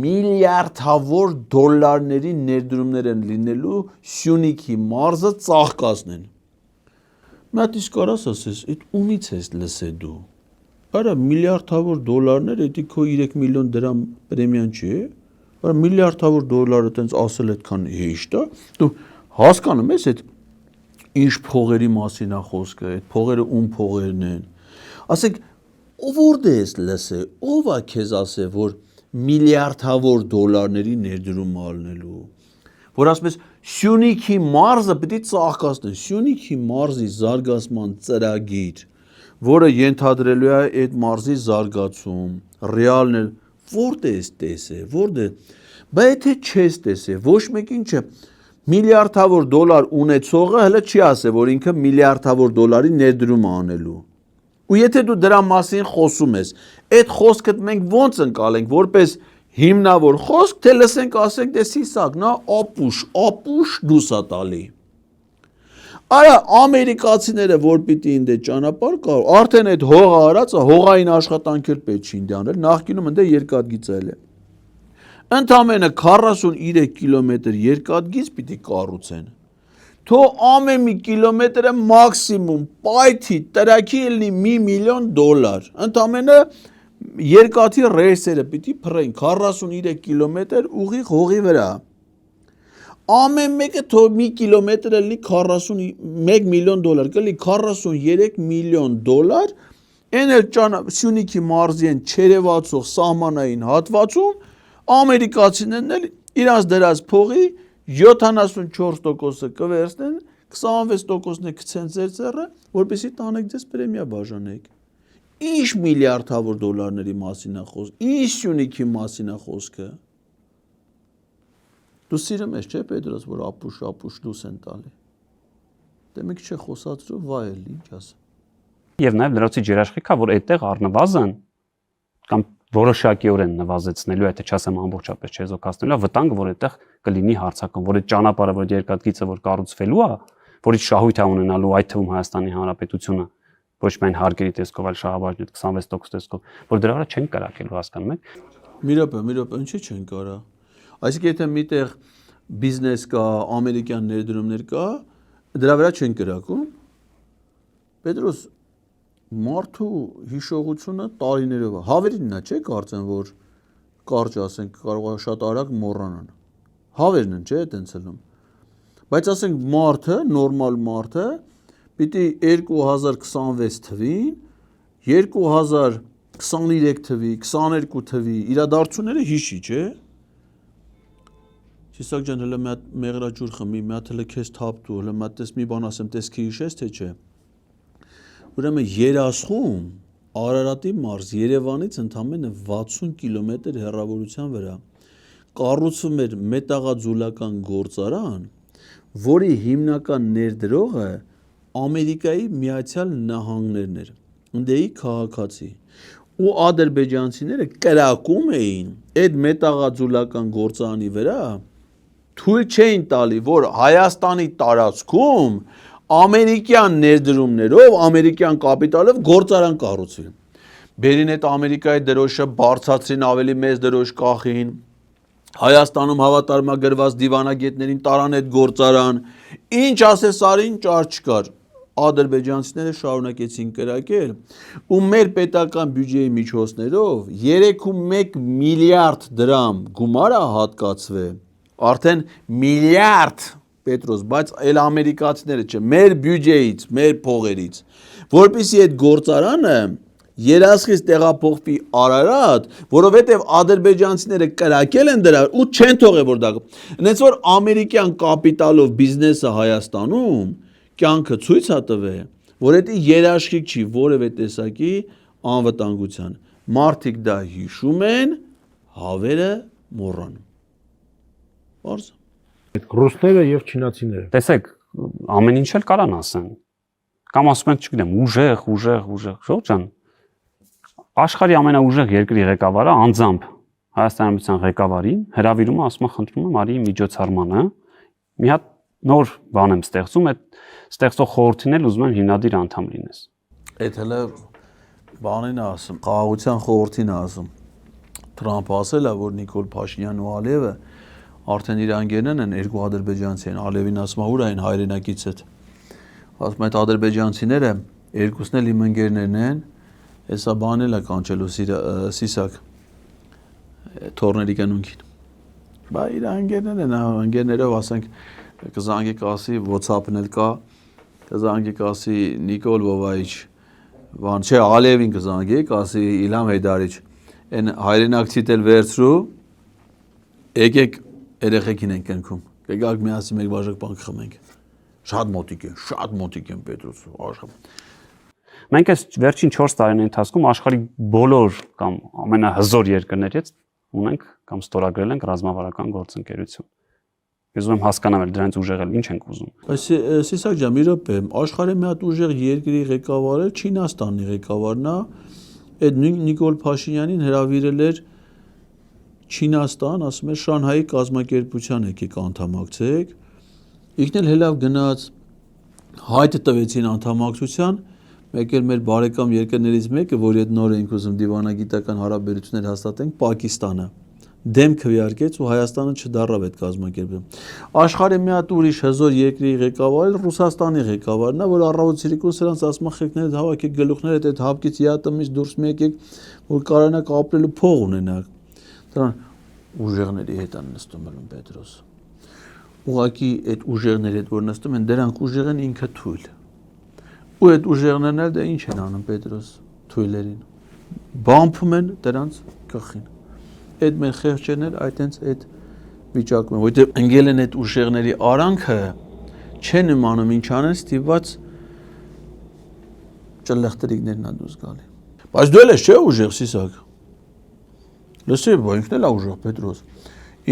միլիարդավոր դոլարների ներդրումներ են լինելու Սյունիքի մարզը ծաղկացնեն։ Մատ իսկ կարաս ասես, այդ ումից ես լսե դու։ Արա միլիարդավոր դոլարներ, դա քո 3 միլիոն դրամ պրեմիան չի։ Արա միլիարդավոր դոլարը տենց ասել այդքան հեշտ է։ Դու հասկանում ես այդ ինչ փողերի մասին է խոսքը, այդ փողերը ում փողերն են։ Ասեք, ով ես լսե, ով է քեզ ասե, որ միլիարդավոր դոլարների ներդրում ալնելու։ Որ ասում ես Սյունիքի մարզը պետք է ծաղկացնի, Սյունիքի մարզի զարգացման ծրագիր, որը ենթադրելու է այդ մարզի զարգացում, ռեալն է, որտե ես տեսե, որտե։ Բայց եթե չես տեսե, ոչ մեկին չէ, միլիարդավոր դոլար ունեցողը հələ չի ասե, որ ինքը միլիարդավոր դոլարի ներդրում անելու։ Ու եթե դու դրա մասին խոսում ես, այդ խոսքը մենք ոնց ընկալենք, որպես հիմնավոր խոսք, թե լսենք, ասենք, դե Սիսակ, նա ապուշ դուս է տալի։ Արա ամերիկացիները, որ պիտի ինձ ճանապարհ կա, արդեն այդ հողը արած, հողային աշխատանքեր պետք չի ինձ անել, նախկինում ընդ երկաթգիծել է։ Ընդամենը 43 կիլոմետր երկաթգիծ պիտի կառուցեն։ Թո ամեն մի կիլոմետրը մաքսիմում պայթի տրակի լինի $1 միլիոն։ Ընդամենը երկաթի ռելսերը պիտի փռեն 43 կիլոմետր ուղիղ հողի վրա։ Ամեն մեկը թո մի կիլոմետրը լինի $41 միլիոն, կլինի $43 միլիոն։ Այն էլ Սյունիքի մարզի են չերևացող սահմանային հատվածում ամերիկացիներն էլ իրանց դրած փողի 74%-ը կվերցնեն, 26%-ն կցեն ձեր ձեռը, որպեսզի տանեք ձեզ պրեմիա բաժանեք։ Ինչ միլիարդավոր դոլարների մասին է խոսքը, ինչ Սյունիքի մասին է խոսքը։ Դու սիրում ես, չէ՞ Պետրոս, որ ապուշ դուս են տալի։ Դե մի քիչ խոսացրու, վայել, ինչ ասեմ։
Եվ նաև լրացուցիչ երաշխիքա, որ այդտեղ առնվազն կամ որոշակիորեն նվազեցնելու, եթե չասեմ ամբողջապես չեզոքացնելու, վտանգը, որ այդտեղ կլինի հարցական, որ այդ ճանապարհը, որ երկաթգիծը որ կառուցվելու է, որից շահույթ է ունենալու այդ թվում Հայաստանի Հանրապետությունը, ոչ միայն հարկերի տեսքով, այլ շահաբաժնի 26% տեսքով, որ դրա վրա չեն կրակելու, հասկանում եք։
Մի րոպե, ինչի չեն կարա։ Այսինքն եթե միտեղ բիզնես կա, ամերիկյան ներդրումներ կա, դրա վրա չեն կրակում։ Պետրոս, մարդու հիշողությունը տարիներով է։ Հավերինն է, չէ՞ կարծեմ, որ կարճ ասենք, կարող է շատ արագ մոռանան։ Հավերն են, չէ՞, այտենց ելում։ Բայց ասենք մարդը, նորմալ մարդը պիտի 2026 թվին, 2023 թվի, 22 թվի իրադարձությունները հիշի, չէ՞։ Սիսակ ջան, հələ մի հատ մեղրաջուր խմի, մի հատ հələ քեզ թափտու, հələ մի հատ մի բան ասեմ, տեսքի հիշես թե չէ։ Ուրեմն Երասխում Արարատի մարզ Երևանից ընդամենը 60 կիլոմետր հեռավորության վրա կառուցվում էր մետաղաձուլական գործարան, որի հիմնական ներդրողը Ամերիկայի Միացյալ Նահանգներն էր, ընդեի քաղաքացի, ու ադրբեջանցիները կրակում էին այդ մետաղաձուլական գործարանի վրա, թույլ չէին տալի, որ Հայաստանի տարածքում ամերիկյան ներդրումներով, ամերիկյան կապիտալով գործարան կառուցվի։ Բերին այդ Ամերիկայի դրոշը բարձրացրին, ավելի մեծ դրոշ կախին, Հայաստանում հավատարմագրված դիվանագետներին տարան այդ գործարան, ինչ ասես արին, ճար չկար։ ադրբեջանցիները շարունակեցին կրակել ու մեր պետական բյուջեի միջոցներով 3.1 միլիարդ դրամ գումար է հատկացվել, արդեն միլիարդ Պետրոս, բայց այլ ամերիկացիները չէ, մեր բյուջեից, մեր փողերից, որպեսզի այդ գործարանը երասխից տեղափոխվի Արարատ, որովհետև ադրբեջանցիները կրակել են դրա ու չեն թողել որ դա։ Հենց որ ամերիկյան կապիտալով բիզնեսը Հայաստանում կյանքը ցույց է տվել, որ դա երաշխիք չի որևէ տեսակի անվտանգության։ Մարդիկ դա հիշում են, հավերը մոռանում։ Բարձ։
Այդ ռուսները եւ չինացիները։
Տեսեք, ամեն ինչ էլ կարան ասեն։ Կամ ասում են, չգիտեմ, ուժեղ, Ժողովուրդ ջան, աշխարհի ամենաուժեղ երկրի ղեկավարը անձամբ Հայաստանի Հանրապետության ղեկավարին հրավիրում է, ասում է, խնդրում եմ, արի միջոցառմանը, մի հատ նոր բան եմ ստեղծում, այդ ստեղծող խորհրդին էլ ուզում եմ հիմնադիր անդամ լինես։
Այդ հələ բանին է ասում, խաղաղության խորհրդին է ասում։ Թրամփը ասել է, որ Նիկոլ Փաշինյանն ու Ալիևը արդեն իր անգերներն են, երկու ադրբեջանցի են, Ալիևին ասում է, ուր այն հայրենակից հետ։ Ասում այդ ադրբեջանցիները երկուսն էլ իմ ընկերներն են, հեսա բանել է կանչելու Սիսակ թորների կնունքին։ Բա իր անգերներն են, անգերներով ասենք կզանգի կասի WhatsApp-ն էլ կա, կզանգի կասի Նիկոլ Վովայիչ, բան չէ, Ալիևին կզանգի, կասի Իլհամ Հեյդարիչ, այն հայրենակցիդ էլ վերցրու, եկեք երեխեքին են կնքում, կգաք միասին մեկ բաժակ բան կխմենք։ Շատ մոտիկ են Պետրոս աշխարհ։
Մենք այս վերջին 4 տարիների ընթացքում աշխարհի բոլոր կամ ամենահզոր երկրներից ունենք կամ ստորագրել ենք ռազմավարական գործընկերություն։ Ես ուզում եմ հասկանալ դրանից ուժեղել ինչ ենք ուզում։
Սիսակ ջան, մի րոպե, աշխարհի մի հատ ուժեղ երկրի ղեկավարը Չինաստանի ղեկավարն է, այդ Նիկոլ Փաշինյանին հրավիրել էր Չինաստան, ասում է Շանհայի կազմակերպության եկեք անդամակցեք։ Ինքն էլ հելավ գնաց, հայտը տվեցին անդամակցության, մեկ էլ մեր բարեկամ երկրներից մեկը, որի հետ նոր ենք ուզում դիվանագիտական հարաբերություններ հաստատենք, Պակիստանը դեմ քվեարկեց ու Հայաստանը չդառավ այդ կազմակերպություն։ Աշխարհի մի հատ ուրիշ հզոր երկրի ղեկավարը Ռուսաստանի ղեկավարն է, որ առավոտ ցիրիկուն սրանց ասում է խելքներդ հավաքեք, գլուխներդ այդ հապկից յատմից դուրս եկեք, որ կարողանաք ապրելու փող ունենաք։ Դրան ուժեղների հետ են նստում ելում Պետրոս։ Ուղղակի այդ ուժեղների հետ որ նստում են, դրանք ուժեղ են ինքը թույլ։ Ու այդ ուժեղներն էլ դա ինչ են անում Պետրոս թույլերին։ Բամփում են դրանց գլխին։ Այդ մեր խեղճերն էլ այտենց այդ վիճակում են, որովհետև ընկել են այդ ուժեղների արանքը, չեն իմանում ինչ անեն, ստիպված ճլեղտրիկներն ա դուրս գալի։ Բայց դու էլ ես չէ ուժեղ Սիսակ։ Լսի, բա ինքն էլ է ուժեղ Պետրոս։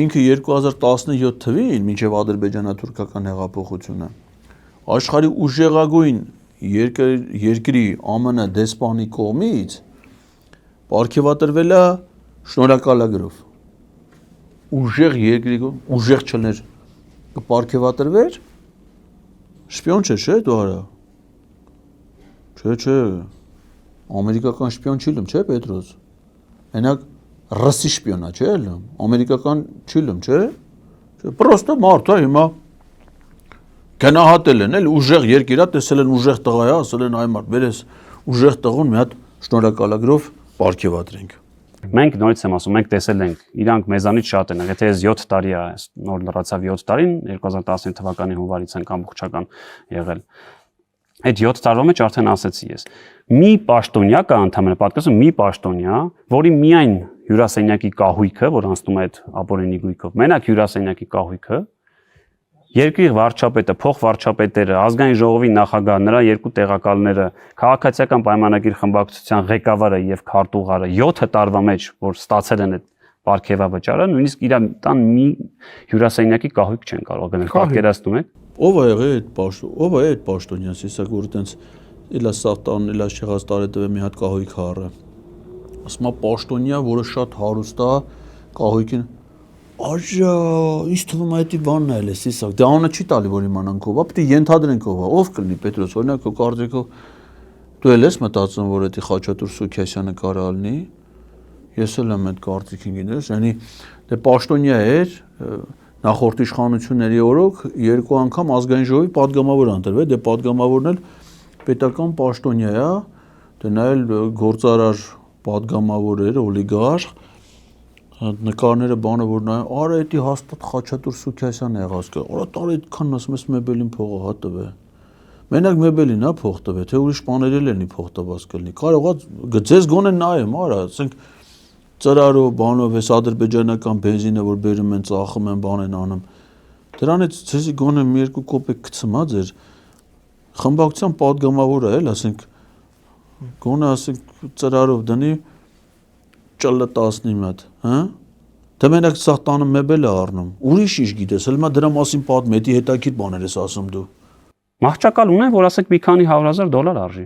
Ինքը 2017 թվին, մինչև ադրբեջանա-թուրքական հեղափոխությունը, աշխարհի ուժեղագույն երկրի ԱՄՆ դեսպանի կողմից պարգևատրվել է շնորհակալագրով։ Ուժեղ երկրի ուժեղ չներ կպարգևատրվեր, շպիոն չէ, դու արա։ Չէ, ամերիկական շպիոն չի լում, չէ Պետրոս։ Մենակ ռուսի շպիոնա, չէ՞ լում, ամերիկական չի լում, չէ։ Պրոստը մարդ է հիմա գնահատել են, էլ ուժեղ երկիրա տեսել են ուժեղ տղա է, ասել են այ մարդ, բերես ուժեղ տղուն մի հատ շնորհակալագրով պարգևատրենք։
Մենք նորից եմ ասում, մենք տեսել ենք, իրանք մեզանից շատ են, եթե ես 7 տարի է, նոր լրացավ 7 տարին, 2019 թվականի հունվարից ենք ամբողջական եղել։ Այդ 7 տարվա մեջ արդեն ասեցի ես։ Մի պաշտոնյա կա ընդհանրապես պատկերացնում մի պաշտոնյա, որի միայն հյուրասենյակի կահույքը, որ անցնում է այդ ապօրինի գույքով, մենակ հյուրասենյակի կահույքը, երկրի վարչապետը, փոխվարչապետերը, ազգային ժողովի նախագահը, նրա երկու տեղակալները, քաղաքացիական պայմանագիր խմբակցության ղեկավարը եւ քարտուղարը 7 տարվա մեջ, որ ստացել են այդ պարգևավճարը, նույնիսկ իր տան մի հյուրասենյակի կահույք չեն կարող գնել, պատկերացնում եք։
Ով է եղել այդ պաշտոն, ով է այդ պաշտոնյան, Սիսակ, որ այտենց իլա սավտան, իլա չեղած տարետը մի հատ կահույք առը։ Ասում է պաշտոնյա, որը շատ հարուստ է, կահույքին Աժա, ինչ թվում է դա բանն է, Սիսակ, դա անունը չի տալի, որ իմանանք ով է, պետք է ենթադրենք ով կլինի Պետրոս, օրինակ քո կարծիքով դու էլ ես մտածում, որ դա Խաչատուր Սուքիասյանը կարող լինի։ Ես էլ եմ այդ կարծիքին գիտես, yəni դե պաշտոնյա էր, նախորդ իշխանությունների օրոք 2 անգամ ազգային ժողովի պատգամավոր ընտրվել, դե պատգամավորն էլ պետական պաշտոնյա է, դե նա էլ գործարար պատգամավոր էր, օլիգարխ, նկարները բանը որ նայում, արա էդի հաստատ Խաչատուր Սուքիասյանն է եղած կա, արա տարի այդքան ասում ես մեբելին փողը հա տվե։ Մենակ մեբելին հա փող տվե, թե ուրիշ բաներ էլ լինի փող տված կլինի։ Կարողա ձեզ գոնե նայեմ, արա, ասենք ծրարով, բանով, էս ադրբեջանական բենզինը որ բերում են, ծախում են, բան են անում։ Դրանից ցեզի գոնե մի երկու կոպեկ գցում հա ձեր խմբակցության պատգամավորը էլ, ասենք գոնե ասենք ծրարով դնի ճլը 10-ի մոտ, հա։ Դե մենակ սա տանը մեբել է առնում։ Ուրիշ ինչ գիտես, հələ մա դրա մասին պատմ, էդի հետաքրքիր բաներ ես ասում դու։
Մահճակալ ունեն, որ ասեք մի քանի $100,000 արժի։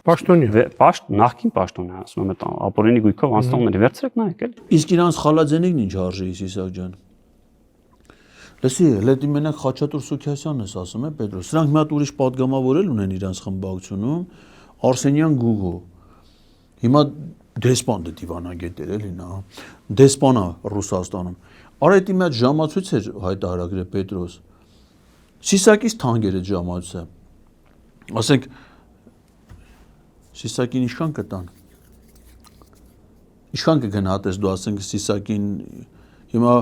Պաշտոնյա։
Նախքին պաշտոնյա, ասում եմ, այդ ապօրինի գույքով անստողների վերցրեք նայեք էլի։
Իսկ իրանց խալաձենիքն ինչ արժի, Սիսակ ջան։ Լսի, լետի մենակ Խաչատուր Սուքիասյանն ես ասում է, Պետրոս։ Սրանք մի հատ ուրիշ պատգամավոր էլ ունեն իրանց խմբակցությունում, Արսենյան Գուգո։ Հիմա դեսպան դե դիվանագետ էր էլի նա, դեսպանա Ռուսաստանում։ Արա էդի մի հատ ժամացույց էր հայտարարագրել Պետրոս։ Սիսակից թանկ էր այդ ժամացույցը։ Ասենք Սիսակին ինչքան կտան։ Ինչքան կգնահատես դու, ասենք Սիսակին հիմա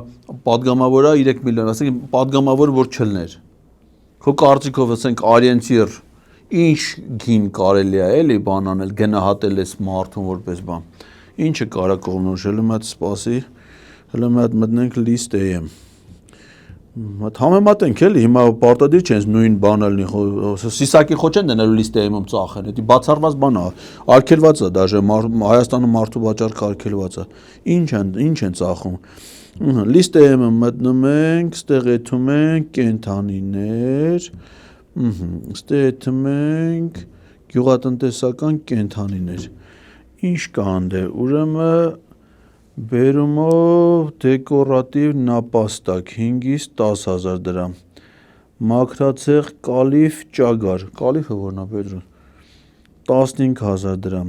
պատգամավորը 3 միլիոն, ասենք պատգամավոր որ չլներ։ Քո կարծիքով ասենք Արիենտիր ինչ գին կարելի է էլի բան անել, գնահատել ես մարդուն որպես բան։ Ինչը կարա կողմնորոշել, մի հատ սպասի, հələ մի հատ մտնենք լիստեյը։ Մատ համեմատենք էլի, հիմա պարտադիր չես նույն բանը լինի, Սիսակի խո չեն դնելու լիստեյում ծախեն, դա բացառված բան է, արգելված է, դաժե Հայաստանում մարդու վաճառքը արգելված է։ Ինչ են ծախում։ Լիստեյում մտնում ենք, ստեղ եթում ենք կենթանիներ, ստեղ եթում ենք գյուղատնտեսական կենթանիներ։ Ինչ կա անդե, ուրեմն բերումով դեկորատիվ նապաստակ 5-ից 10,000 դրամ, մաքրացեղ կալիֆ ճագար, կալիֆը որն է Պետրոս, 15,000 դրամ,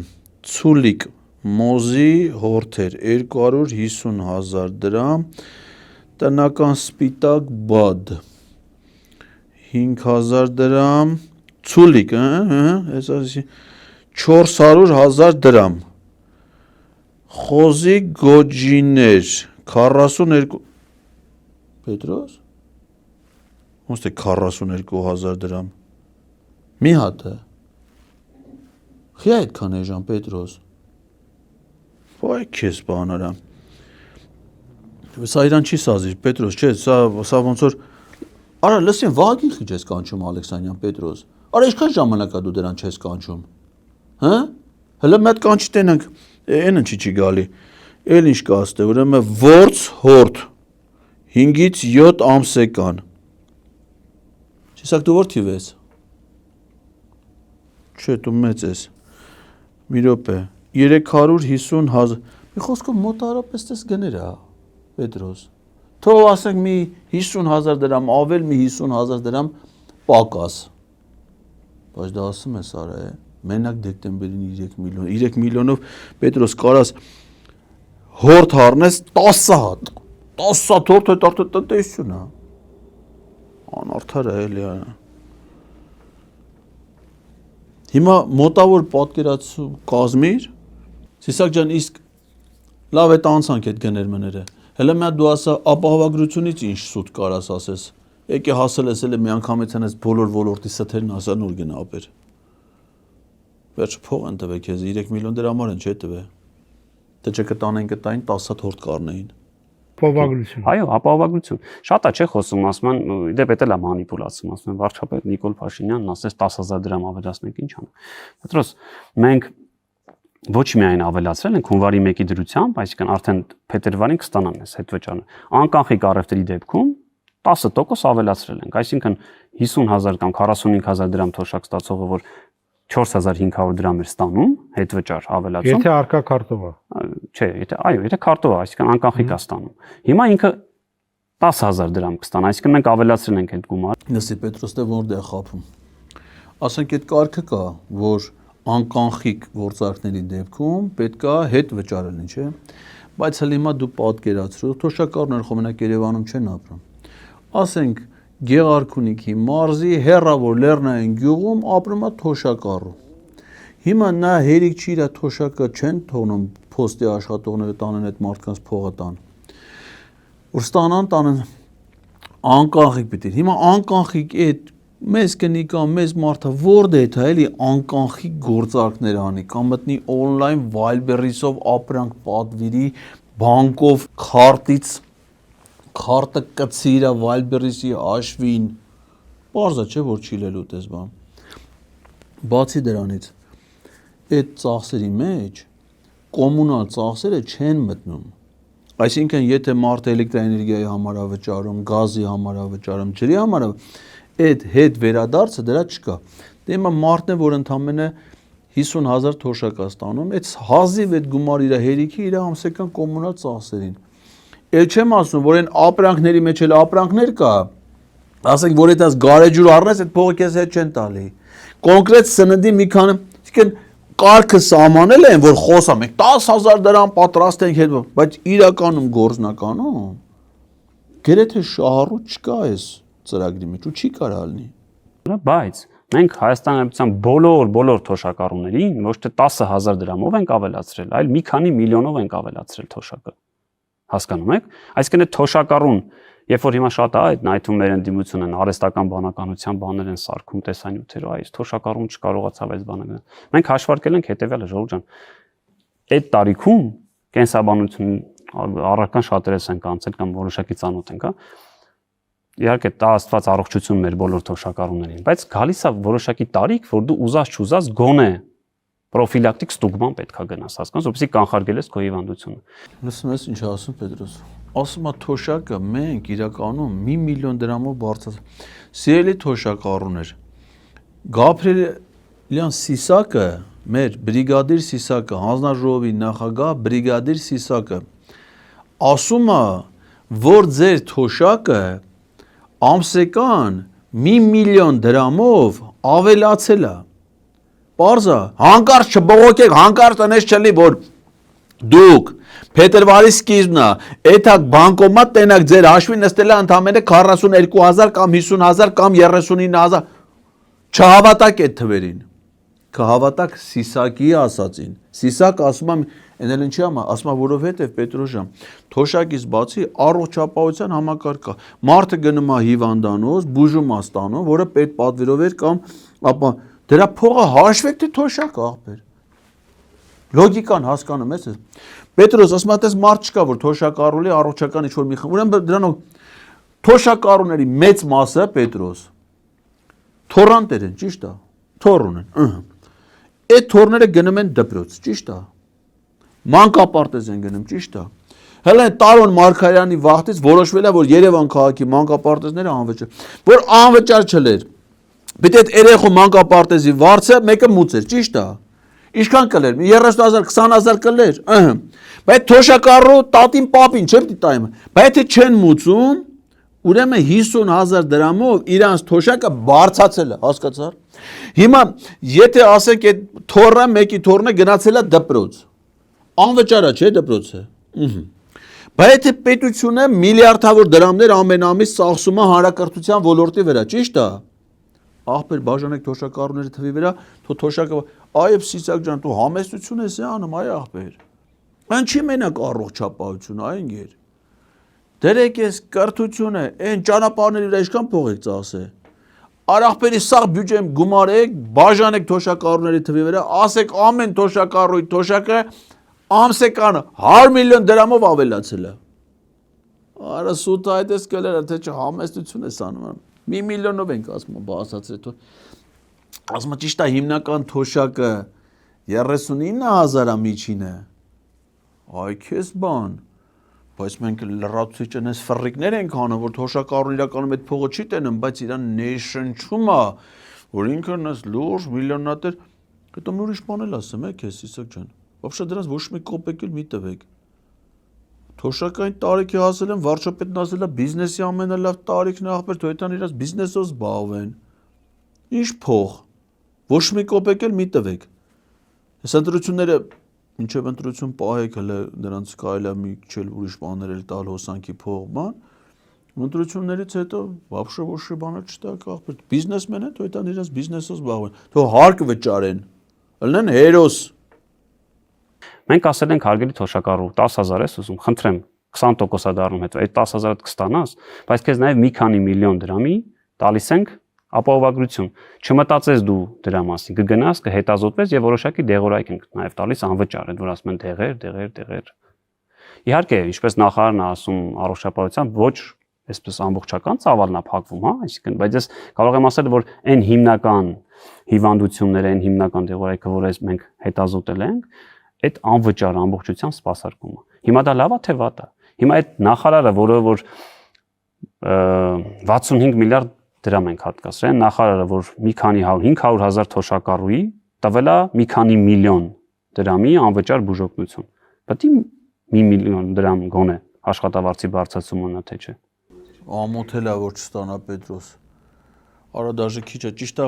ցուլիկ մոզի հորթեր 250,000 դրամ, տնական սպիտակ բադ 5,000 դրամ, ցուլիկ, 400,000 դրամ, խոզի գոջիներ 42 Պետրոս ոնց թե 42,000 դրամ մի հատը խի այդքան է ժան Պետրոս վայ քեզ բանարա սա իրան չի սազիր Պետրոս չէ սա ոնց որ արա լսին վաղագին խիչ ես կանչում Ալեքսանյան Պետրոս արա ինչքան ժամանակ է դու դրան չես կանչում հա հələ մի հատ կանչի տենանք Այն ինչի չի գալի, էլ ինչ կա աստե, ուրեմն որց հորդ 5-ից 7 ամսեկան։ Սիսակ դու որ թիվ ես։ Չէ, դու մեծ ես։ Մի րոպե, 350,000, մի խոսքով մոտարապես տես գներ է, Պետրոս։ Թող ասենք մի 50,000 դրամ, ավել մի 50,000 դրամ պակաս։ Բայց դա ասում ես արա է։ Մենակ դեկտեմբերին 3 միլիոն, 3 միլիոնով Պետրոս կարաս հորդ հարնես 10 հատ, 10 հատ հորդ այդ արդեն տնտեսություն է, անարդար է էլի է, հիմա մոտավոր պատկերացու կազմիր, Սիսակ ջան իսկ լավ էտ անցանք էտ գներ մները, հելը մի հատ դու ասա ապահովագրությունից ինչ սուտ կարաս ասես, եկե հասել ես էլի մի անգամից հենց բոլոր ոլորտի սթերն ասա նոր գնա ապեր Վերջը փող են տվել քեզ 3 միլիոն դրամար են չէ տվել։ Դե չկտանեն կտային 10 հատ հորդ կառնեին։
Ապահովագրություն։
Այո, ապահովագրություն։ Շատ է չէ խոսում, ասում են, դե պետք է լա մանիպուլացում, ասում են վարչապետ Նիկոլ Փաշինյանն ասես 10,000 դրամ ավելացնենք ինչ անում։ Պետրոս, մենք ոչ միայն ավելացրել ենք հունվարի 1-ի դրությամբ, այսինքն արդեն փետրվարին կստանան այս հետվճարը։ Անկանխիկ առևտրի դեպքում 10% ավելացրել ենք, այսինքն 50,000 կամ 45,000 դրամ թոշակ ստացողը որ 4,500 դրամ էր ստանում հետվճար ավելացում։
Եթե արկա քարտով է։
Չէ, եթե քարտով է, այսինքն անկանխիկ է ստանում։ Հիմա ինքը 10,000 դրամ կստանա, այսինքն մենք ավելացրել ենք այդ գումարը։
Լսի Պետրոս, դե որտեղ է խափում։ Ասենք այդ կարգը կա, որ անկանխիկ գործարքների դեպքում պետք է հետ վճարել, չէ՞։ Բայց հələ հիմա դու պատկերացրու, թոշակառուները խո մենակ Երևանում չեն ապրում։ Ասենք Գեղարքունիքի մարզի հերավոր լեռնային գյուղում ապրում է թոշակառու։ Հիմա նա հերիք չի իր թոշակը չեն թողնում փոստի աշխատողները տանեն այդ մարդկանց փողը տան։ Որ ստանան տանեն անկանխիկ պիտի։ Հիմա անկանխիկ այդ մեզ կնի կամ մեզ մարդը որդ է դա էլի անկանխիկ գործարքներ անի կամ մտնի on-line Viber-ով ապրանք պատվիրի բանկով քարտից քարտը կցի իր Viber-ի հաշվին բարձա չէ որ չի լելու դες բան բացի դրանից այդ ծախսերի մեջ կոմունալ ծախսերը չեն մտնում այսինքն եթե մարդը էլեկտրաէներգիայի համար է վճարում գազի համար է վճարում ջրի համար է այդ հետ վերադարձը դրա չկա դե հիմա մարդն է որ ընդամենը 50,000 թոշակ է ստանում այդ հազիվ այդ գումար իր հերիքի իր ամսական կոմունալ ծախսերին Էլ չեմ ասում, որ այն ապրանքների մեջ էլ ապրանքներ կա, ասենք, որ այդ գարեջուր առնես, այդ փողը քեզ հետ չեն տալի։ Կոնկրետ սննդի մի քանի, այսինքն կարգը սահմանել են, որ խոսամ ենք 10,000 դրամ պատրաստ ենք հետ, բայց իրականում գործնականում գրեթե շահառու չկա այս ծրագրի մեջ ու չի կարա լինի։
Բայց մենք Հայաստանի Հանրապետության բոլոր թոշակառուներին ոչ թե 10,000 դրամով ենք ավելացրել, այլ մի քանի միլիոնով ենք ավելացրել թոշակը։ Հասկանում եք, այսինքն այդ թոշակառուն, երբ որ հիմա շատ է այդ նայթում մեր ընդդիմություն են, արհեստական բանականության բաներ են սարքում տեսանյութերով, այս թոշակառուն չկարողացավ այս բանը գնել։ Մենք հաշվարկել ենք հետեւյալը, Ժողովուրդ ջան, այդ տարիքում կենսաբանություն առական շատերս են կանցել կամ որոշակի ծանոթ ենք, հա։ Իհարկե, դա Աստված առողջություն մեր բոլոր թոշակառուներին, բայց գալիս է որոշակի տարիք, որ դու ուզած չուզած գոնե պրոֆիլակտիկ ստուգման պետք է գնաս, հասկանաս, որպեսզի կանխարգելես քո հիվանդությունը։
Լսում ես ինչ ասում Պետրոս։ Ասում է թոշակը մենք իրականում 1 միլիոն դրամով բարձրացրել։ Սիրելի թոշակառուներ, Գաբրիելյան Սիսակը, մեր բրիգադիր Սիսակը, հանձնաժողովի նախագահ բրիգադիր Սիսակը ասում է, որ ձեր թոշակը ամսական 1 միլիոն դրամով ավելացել է։ Պարզա, հանկարծ չբողոքեք, հանկարծ տնես չլի, որ դուք փետրվարի սկիզբն է, էթակ բանկոմատ տենակ ձեր հաշվի նստել է ընդամենը 42,000 կամ 50,000 կամ 39,000 չհավատակ այդ թվերին, կհավատակ Սիսակի ասածին, Սիսակ ասում է, Էնել ինչի համար, ասում է, որովհետև Պետրոս ջան, թոշակից բացի առողջապահության համակարգ կա։ Մարդը գնում է հիվանդանոց, բուժում է ստանում, որը պետ պատվիրով էր կամ ապա դրա փողը հաշվեք թե թոշակ ախպեր։ Լոգիկան հասկանում ես։ Պետրոս ասում է, տես մարդ չկա, որ թոշակառուլի առողջական ինչ-որ մի խնդիր։ Ուրեմն դրանով թոշակառուների մեծ մասը Պետրոս թորանտեր են, ճիշտ է։ Թոռ ունեն։ Այդ թոռները գնում են դպրոց, ճիշտ է։ Մանկապարտեզ են գնում, ճիշտ է։ Հələ Տարոն Մարգարյանի վախտից որոշվել է, որ Երևան քաղաքի մանկապարտեզները անվճար, որ անվճար չլեր։ Պետք է երեխու մանկապարտեզի վարձը մեկը մուծեր, ճիշտ է։ Ինչքան կլեր, 30,000, 20,000 կլեր, բայց թոշակառու տատին պապին չէ՞ պիտի տայմ, բայց եթե չեն մուծում, ուրեմն 50,000 դրամով իրանց թոշակը բարձացել է, հասկացա՞ր։ Հիմա եթե ասենք այդ թոռը մեկի թոռը գնացել է դպրոց, անվճար է, չէ՞ դպրոցը։ Բայց եթե պետությունը միլիարդավոր դրամներ ամեն ամիս ծախսում է հանրակրթության ոլորտի վրա, ճիշտ է։ Ախպեր բաժանեք թոշակառուների թվի վրա, թոշակը այ Սիսակ ջան, դու համեստություն ես անում, այ ախպեր։ Այն չի մենակ առողջապահություն, այ ընկեր։ Դերեք ես կրթությունը, այն ճանապարհների վրա ինչքան փող եք ծախսել։ Արախպերի սաղ բյուջեն գումարեք, բաժանեք թոշակառուների թվի վրա, ասեք ամեն թոշակառուի թոշակը ամսական 100 միլիոն դրամով ավելացել է։ Արա սուտ այդպես կլեր, թե չհամեստություն ես անում։ 1 միլիոնով ենք ասում, բացացրել։ Ասում ճիշտ է, հիմնական թոշակը 39,000 միջինը։ Այ քեզ բան։ Բայց մենք լրացուցիչն էս ֆռիկներ ենք անում, որ թոշակառուն իրականում այդ փողը չի տենում, բայց իրան ներշնչում է, որ ինքն էս լուրջ միլիոնատեր, հետո մի ուրիշ բան էլ ասեմ, քեզ Սիսակ ջան։ Вообще դրանց ոչ մի կոպեկ էլ մի տվեք։ Թոշակային տարիքի հասել են, վարչապետն ասել է բիզնեսի ամենալավ տարիքն է, ախպեր, թող այդան իրաց բիզնեսով զբաղվեն։ Ինչ փող։ Ոչ մի կոպեկ էլ մի տվեք։ Այս ընտրությունները ինչև ընտրություն պահեք հələ նրանց կարելի է մի քիչ ուրիշ բաներ էլ տալ հոսանքի փող բան։ Ընտրություններից հետո вообще ոչ բանը չտա ախպեր։ Բիզնեսմեն են, թող այդան իրենց բիզնեսով զբաղվեն։ Թող հարկ վճարեն։ Ելնեն հերոս։
Մենք ասել ենք հարգելի թոշակառու 10000 ես ուզում, խնդրեմ 20% դառնում հետո այդ 10000-ը կստանաս, բայց քեզ նաև մի քանի միլիոն դրամի տալիս ենք ապահովագրություն։ Չմտածես դու դրա մասին, կգնաս, կհետազոտվես եւ որոշակի դեղորայք ենք նաև տալիս անվճար, այդ որ ասում են դեղեր։ Իհարկե, ինչպես նախարարն ասում առողջապահությամբ ոչ այսպես ամբողջական ծավալն է փակվում, հա, այսինքն, բայց ես կարող եմ ասել, որ այն հիմնական հիվանդությունները, այն հիմնական դեղորայքը, որ մենք հետազոտել ենք, այդ անվճար ամբողջության սպասարկումը։ Հիմա դա լավ է թե վատ է։ Հիմա այդ նախարարը, որ 65 միլիարդ դրամ ենք հատկացրել, նախարարը, որ մի քանի 500,000 թոշակառուի տվել է մի քանի միլիոն դրամի անվճար բուժօգնություն։ Պետք է 1 միլիոն դրամ գոնե աշխատավարձի բարձրացումը թե չէ։
Ամոթել է որ չստանա Պետրոս։ Արա դաժե քիչ է, ճիշտ է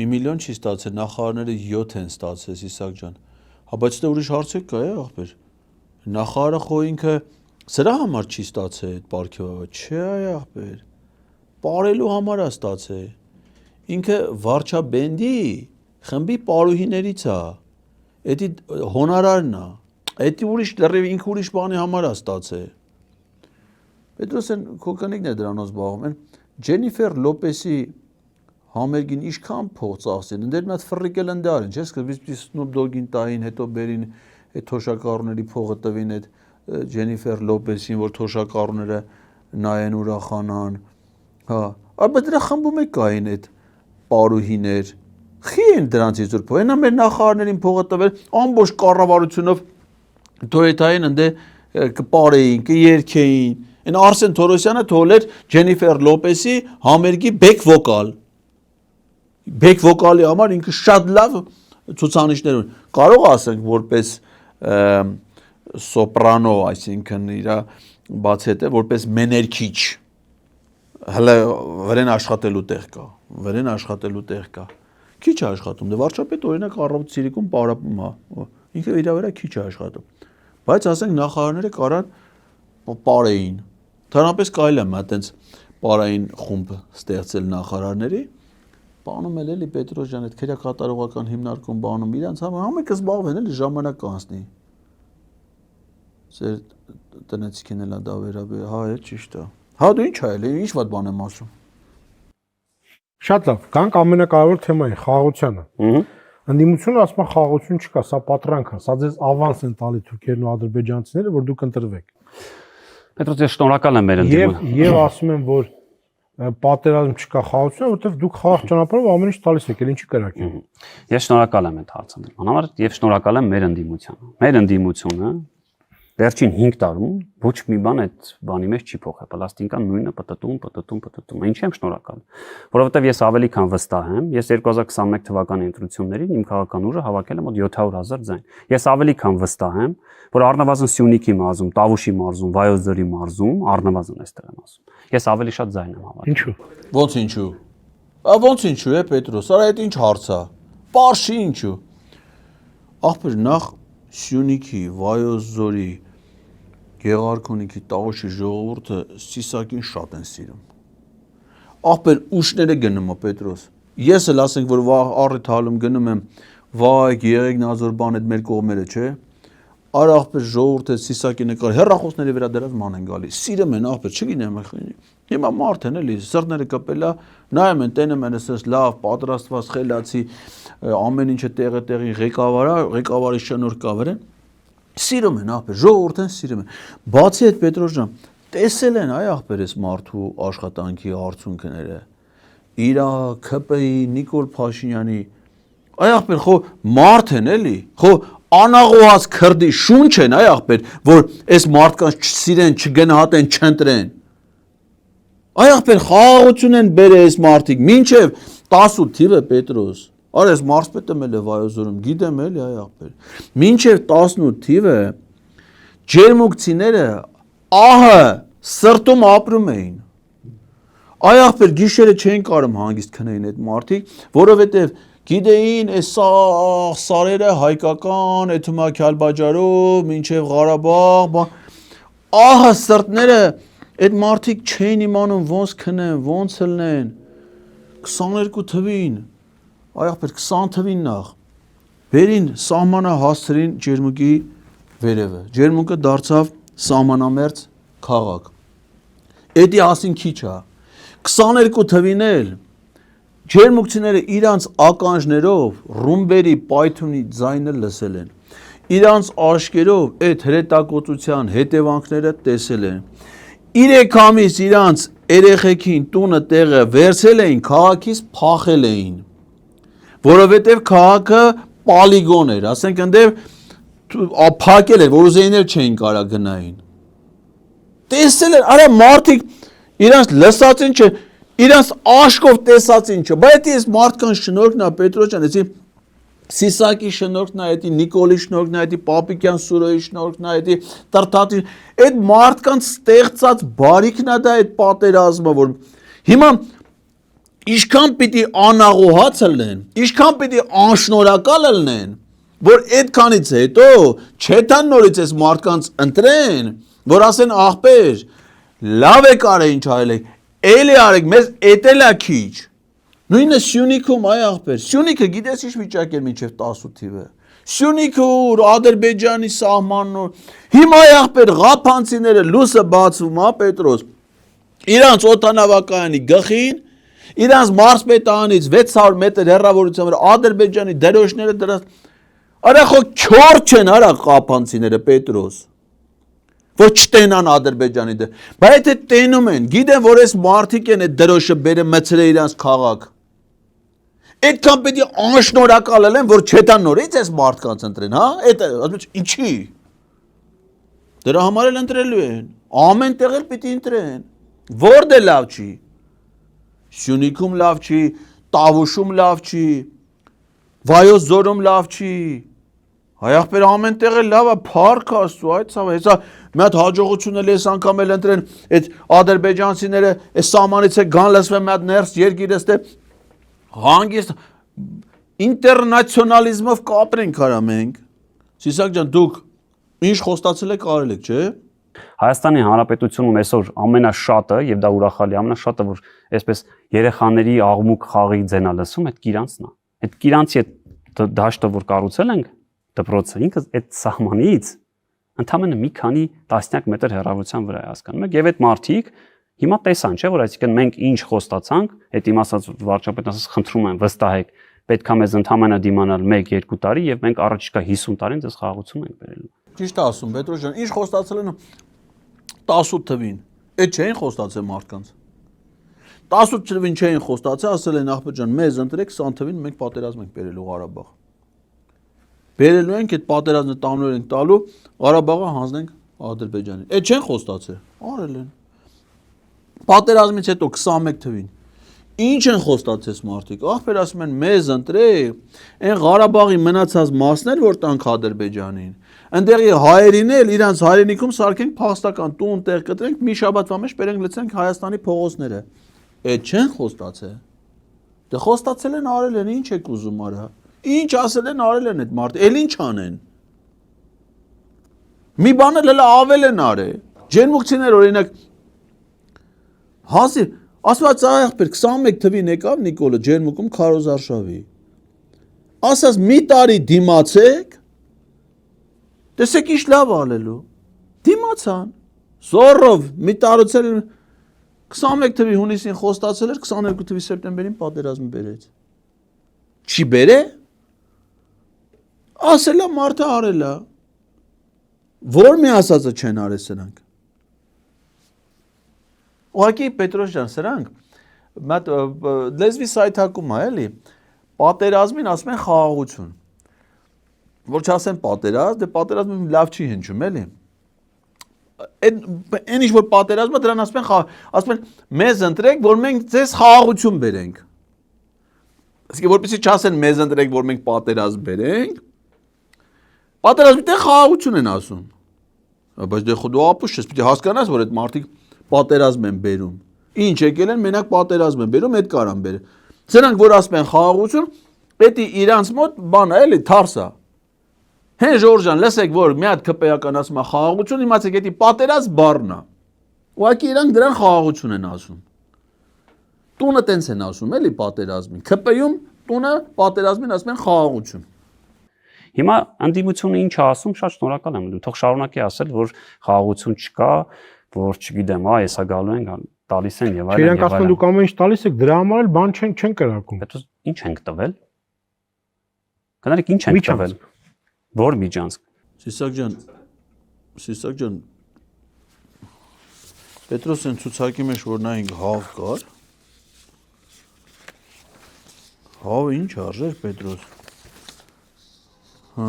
1 միլիոն չի ստացել, նախարարները 7 են ստացել Իսակ ջան։ Հա բայց դե ուրիշ հարցեր կա, ախպեր։ Նախարարը խո ինքը սրա համար չի ստացել այդ պարգևը, չէ ախպեր։ Պարելու համար է ստացել։ Ինքը վարչաբենդի խմբի պարուհիներից է։ Էդի հոնորարն է։ Էդի ուրիշ լրիվ ինքը ուրիշ բանի համար է ստացել։ Պետրոսն քո կնիկն է դրանով զբաղվում են։ Ջենիֆեր Լոպեսի համերգին ինչքան փող ծախսեն։ Դեր մի հատ ֆրիկել ընդարին, չէ՞, սկզբից Snoop Dogg-ին տային, հետո բերին այդ թոշակառուների փողը տվին այդ Ջենիֆեր Լոպեսին, որ թոշակառուները նայեն ուրախանան։ Հա, բայց դրա խմբում է կային այդ պարուհիներ։ Խի են դրանցից որ փող։ Այնա մեր նախարարներին փողը տվել ամբողջ կառավարությունով թոյթային ընդ կպարեին, կերքեին։ Այն Արսեն Թորոսյանը թողել Ջենիֆեր Լոպեսի համերգի բեք վոկալ։ Բեք վոկալի համար ինքը շատ լավ ցուցանիշներ ունի։ Կարող ասենք որպես սոպրանո, այսինքն իր բացի հետ որպես մեներքիչ հələ վրեն աշխատելու տեղ կա։ Քիչ է աշխատում, դե վարչապետ օրինակ առավոտ Սիրիկում պարապում է։ Ինքը իր վրա քիչ է աշխատում։ Բայց ասենք նախարարները կարան պարեին։ Թարնապես կարելի է մա տենց պարային խումբ ստեղծել նախարարների։ Բանում էլի Պետրոս ջան, այդ քերակատարողական հիմնարկում բանում իրանց համը կզբաղվեն էլի ժամանակ կանցնի։ Ձեր տնեցիկին էլա դա վերաբեր, հա, է ճիշտ է։ Հա դու ինչ այլ, ինչ ված բան եմ ասում։
Շատ լավ, գանք ամենակարևոր թեմային, խաղաղությանը։ Ընդդիմությունը ասում է խաղաղություն չկա, սա պատրանք է, սա ձեզ ավանս են տալի թուրքերն ու ադրբեջանցիները, որ դուք ընտրվեք։
Պետրոս, ես շնորհակալ եմ մեր ընդդիմությանը։
Եվ ասում եմ, որ պատերազմ չկա, խաղաղություն, որովհետև դուք խաղաղ ճանապարհով ամեն ինչ տալիս եք, ինչի կրակի։
Ես շնորհակալ եմ այդ հարցադրման համար եւ շնորհակալ եմ մեր ընդդիմությանը։ Մեր ընդդիմությունը վերջին 5 տարում ոչ մի բան այդ բանի մեջ չի փոխել։ Պլաստիկան նույնը պտտում։ Ինչի եմ շնորհակալ։ Որովհետև ես ավելի քան վստահ եմ, ես 2021 թվականի ընտրություններին իմ քաղաքական ուժը հավաքել եմ մոտ 700,000 ձայն։ Ես ավելի քան վստահ եմ, որ առնվազն Սյունիքի մարզում, Տավուշի մարզում, Վայոց ձորի մարզում առնվազն այստեղ եմ ասում։ Ես ավելի շատ ձայն եմ հավաքել։
Ինչու։
Ոնց ինչու։ Ոնց ինչու է Պետրոս, արա այդ ինչ հարց է։ Պարշի ինչու։ Ախպեր նախ Սյունիքի, Վայոց ձորի, Գեղարքունիքի, Տավուշի ժողովուրդը Սիսակին շատ են սիրում։ Ախպեր ուշները գնում է Պետրոս։ Ես էլ ասենք որ առիթ հալում գնում եմ վայ Գեղեգ Նազորբան այդ մեր կողմերը, չէ։ Արա ախպեր ժողովուրդը Սիսակի նկար հեռախոսների վրա դրած ման են գալի։ Սիրում են ախպեր, չգիտեմ հիմա մարդ են էլի, սրտները կպելա, նայում են, տենում են ասես լավ, պատրաստված, խելացի, ամեն ինչը տեղի ղեկավարի շնորհ կա վրան։ Սիրում են ախպեր, ժողովուրդն սիրում են։ Բացի այդ Պետրոս ջան, տեսել են այ ախպեր այս մարդու աշխատանքի արդյունքները։ Իրա ՔՊ-ի Նիկոլ Փաշինյանի այ ախպեր խո մարդ են էլի, խո անաղոհած քրդի շունչ են այ ախպեր, որ այս մարդկանց չսիրեն, չգնահատեն, չընտրեն։ Այ ախպեր խաղաղություն են բերել այս մարդիկ, մինչև 18 թիվը Պետրոս։ Արա այս մարզպետը մել է Վայոց ձորում, գիտեմ էլի այ ախպեր։ Մինչև 18 թիվը ջերմուկցիները ահը սրտում ապրում էին։ Այ ախպեր գիշերը չէին կարում հանգիստ քնեին այդ մարդիկ, որովհետև գիտեին այս սարերը հայկական, Էթումա Քյալբաջարով, մինչև Ղարաբաղ, ահը սրտները Այդ մարդիկ չէին իմանում ոնց քնեն, ոնց ելնեն։ 22 թվին, այախպեր 20 թվին նախ վերին սահմանը հասցրին Ջերմուկի վերևը։ Ջերմուկը դարձավ սահմանամերձ քաղաք։ Էդի ասին քիչ է։ 22 թվին էլ ջերմուկցիները իրանց ականջներով ռումբերի պայթունի ձայնը լսել են։ Իրանց աշկերով այդ հրետակոծության հետևանքները տեսել են։ 3 ամիս իրանց երեխեքին տունը տեղը վերցել էին, քաղաքից փախել էին, որովհետև քաղաքը պոլիգոն էր, ասենք ընդեղ փակել էր, որ ուզեիներ չէին կարա գնային։ Տեսել են, արա մարդիկ իրանց լսածին չէ, իրանց աշկով տեսածին չէ, բայց այս մարդկանց շնորհքն է Պետրոս ջան, էսի Սիսակի շնորհքն է, էդի Նիկոլի շնորհքն է, էդի Պապիկյան Սուրոյի շնորհքն է, էդի Տրտատի, այդ մարդկանց ստեղծած բարիքն է դա այդ պատերազմը, որ հիմա ինչքան պիտի անաղոհաց լինեն, ինչքան պիտի անշնորհակալ լինեն, որ այդքանից հետո չեթան նորից այս մարդկանց ընտրեն, որ ասեն ախպեր, լավ եք արել ինչ արել եք, էլի արեք, մեզ էտել է քիչ։ Նույնը Սյունիքում այ ախպեր, Սյունիքը գիտես ինչ վիճակ էր մինչև 18 թիվը։ Սյունիքը ուր Ադրբեջանի սահմանն, հիմա այ ախպեր ղափանցիները լույսը բացվում, հա Պետրոս։ Իրանց օդանավակայանի գլխին, իրանց մարզպետանից 600 մետր հեռավորության վրա Ադրբեջանի դրոշները դրած։ Արա խո չոր չեն, արա ղափանցիները Պետրոս։ Որ չտենան Ադրբեջանի դեր։ Բայց եթե տենում են, գիտեն որ այս մարդիկ են այդ դրոշը բերել մցրել իրանց քաղաք։ Այդքան պետք է անշնորհակալ լինեն, որ չետան նորից այս մարդկանց ընտրեն, հա? Այդ ինչի։ Դրա համար էլ ընտրելու են։ Ամեն տեղ էլ պիտի ընտրեն։ Որտե լավ չի։ Սյունիքում լավ չի, Տավուշում լավ չի, Վայոց ձորում լավ չի։ Հայախպեր ամեն տեղ էլ լավ է, փառք Աստծո, այդ ցավը, հեսա մի հատ հաջողություն էլ էս անգամ էլ ընտրեն այդ ադրբեջանցիները, այս սահմանից է գան լսվեն մի հատ ներս երկիրս դե հանգիստ ինտերնացիոնալիզմով կապրենք արա մենք։ Սիսակ ջան, դուք ինչ խոստացել եք արել եք, չէ՞։
Հայաստանի Հանրապետությունում այսօր ամենաշատը եւ դա ուրախալի ամենաշատը որ այսպես երեխաների աղմուկ խաղի ձենա լսում այդ Կիրանցն է։ Այդ Կիրանցի այդ դաշտը որ կառուցել ենք դպրոցը ինքը այդ սահմանից ընդամենը մի քանի տասնյակ մետր հեռավորության վրա է հասկանում եք եւ այդ մարդիկ հիմա տեսան չէ որ այսինքն մենք ինչ խոստացանք այդ իմ ասած վարչապետն ասած խնդրում եմ վստահեք պետքա մեզ ընդամենը դիմանալ 1-2 տարի եւ մենք առաջիկա 50 տարին ձեզ խաղաղություն ենք բերելու։
Ճիշտ է ասում Պետրոս ջան, ինչ խոստացել են 18 թվին։ Այդ չէին խոստացել մարդկանց։ 18 թվին չէին խոստացել, ասել են ախպեր ջան, մեզ ընտրեք 20 թվին մենք պատերազմ ենք բերելու Ղարաբաղ։ Բերելու ենք այդ պատերազմը տանուր ենք տալու, Ղարաբաղը հանձնենք Ադրբեջանին։ Այդ չեն խոստացել, արել են։ Պատերազմից հետո 21 թվին ինչ են խոստացել մարդիկ։ Ախպեր ասում են մեզ ընտրեք, այն Ղարաբաղի մնացած մասներ որ տանք Ադրբեջանին։ Այնտեղի հայերին էլ իրանց հայրենիքում սարքենք փախստական տուն տեղ կտրենք, մի շաբաթվա մեջ բերենք լցենք Հայաստանի փողոցները։ Այդ չեն խոստացել։ Դե խոստացել են արել են, ինչ եք ուզում արա։ Ինչ ասել են արել են այդ մարդը, էլ ինչ անեն։ Մի բան էլ հələ ավել են արել։ Ջերմուկցիներ օրինակ հասի ասված աղբեր 21 թվին եկավ Նիկոլը Ջերմուկում Քարոզարշավի։ Ասած մի տարի դիմացեք։ Տեսեք ինչ լավ ալելու։ Դիմացան։ Զորով մի տարուցել 21 թվի հունիսին խոստացել էր 22 թվի սեպտեմբերին պատերազմ բերեց։ Չի բերե։ Ասելա մարդը արելա։ Որ մի ասածը չեն արել սրանք։ Ուղղակի Պետրոս ջան, սրանք մատ լեզվի սայթակում է, էլի։ Պատերազմին ասում են խաղաղություն։ Որ չասեն պատերազմ, դե պատերազմը լավ չի հնչում, էլի։ Այն ինչ որ պատերազմը դրան ասում են մեզ ընտրեք, որ մենք ձեզ խաղաղություն բերենք։ Իսկ որպեսզի չասեն մեզ ընտրեք, որ մենք պատերազմ բերենք, պատերազմի տեղ խաղաղություն են ասում։ Բայց դե դու ապուշ ես, պիտի հասկանաս, որ այդ մարդիկ պատերազմ են բերում։ Ինչ եկել են, մենակ պատերազմ են բերում, այդ կարան բերել։ Սրանք որ ասում են խաղաղություն, պետք է իրանց մոտ բան է, էլի, թարսա։ Հեն Ժորժան, լսեք, որ մի հատ քպեական ասում է խաղաղություն, իմացեք, դա պատերազմ բառն է։ Ուղղակի իրանք դրան խաղաղություն են ասում։ Տունը տենց են ասում, էլի պատերազմին։ ՔՊ-ում տունը պատերազմին ասում են խաղաղություն։
Հիմա անդիմությունը ինչ է ասում, շատ շնորհակալ եմ, դու թող շարունակի ասել, որ խաղաղություն չկա, որ չգիտեմ, հեսա գալու են, տալիս են եւ այլն։
Իրենք ասում են դուք ամեն ինչ տալիս եք, դրա համար էլ բան չեն կրակում։
Պետք է ինչ ենք տվել։ Գնալիք ինչ ենք տվել։ Որ միջանցք։
Սիսակ ջան, Պետրոսյան ցուցակի մեջ որ նայենք հավ կար։ Հավը ինչ արժեր Պետրոս։ Հա։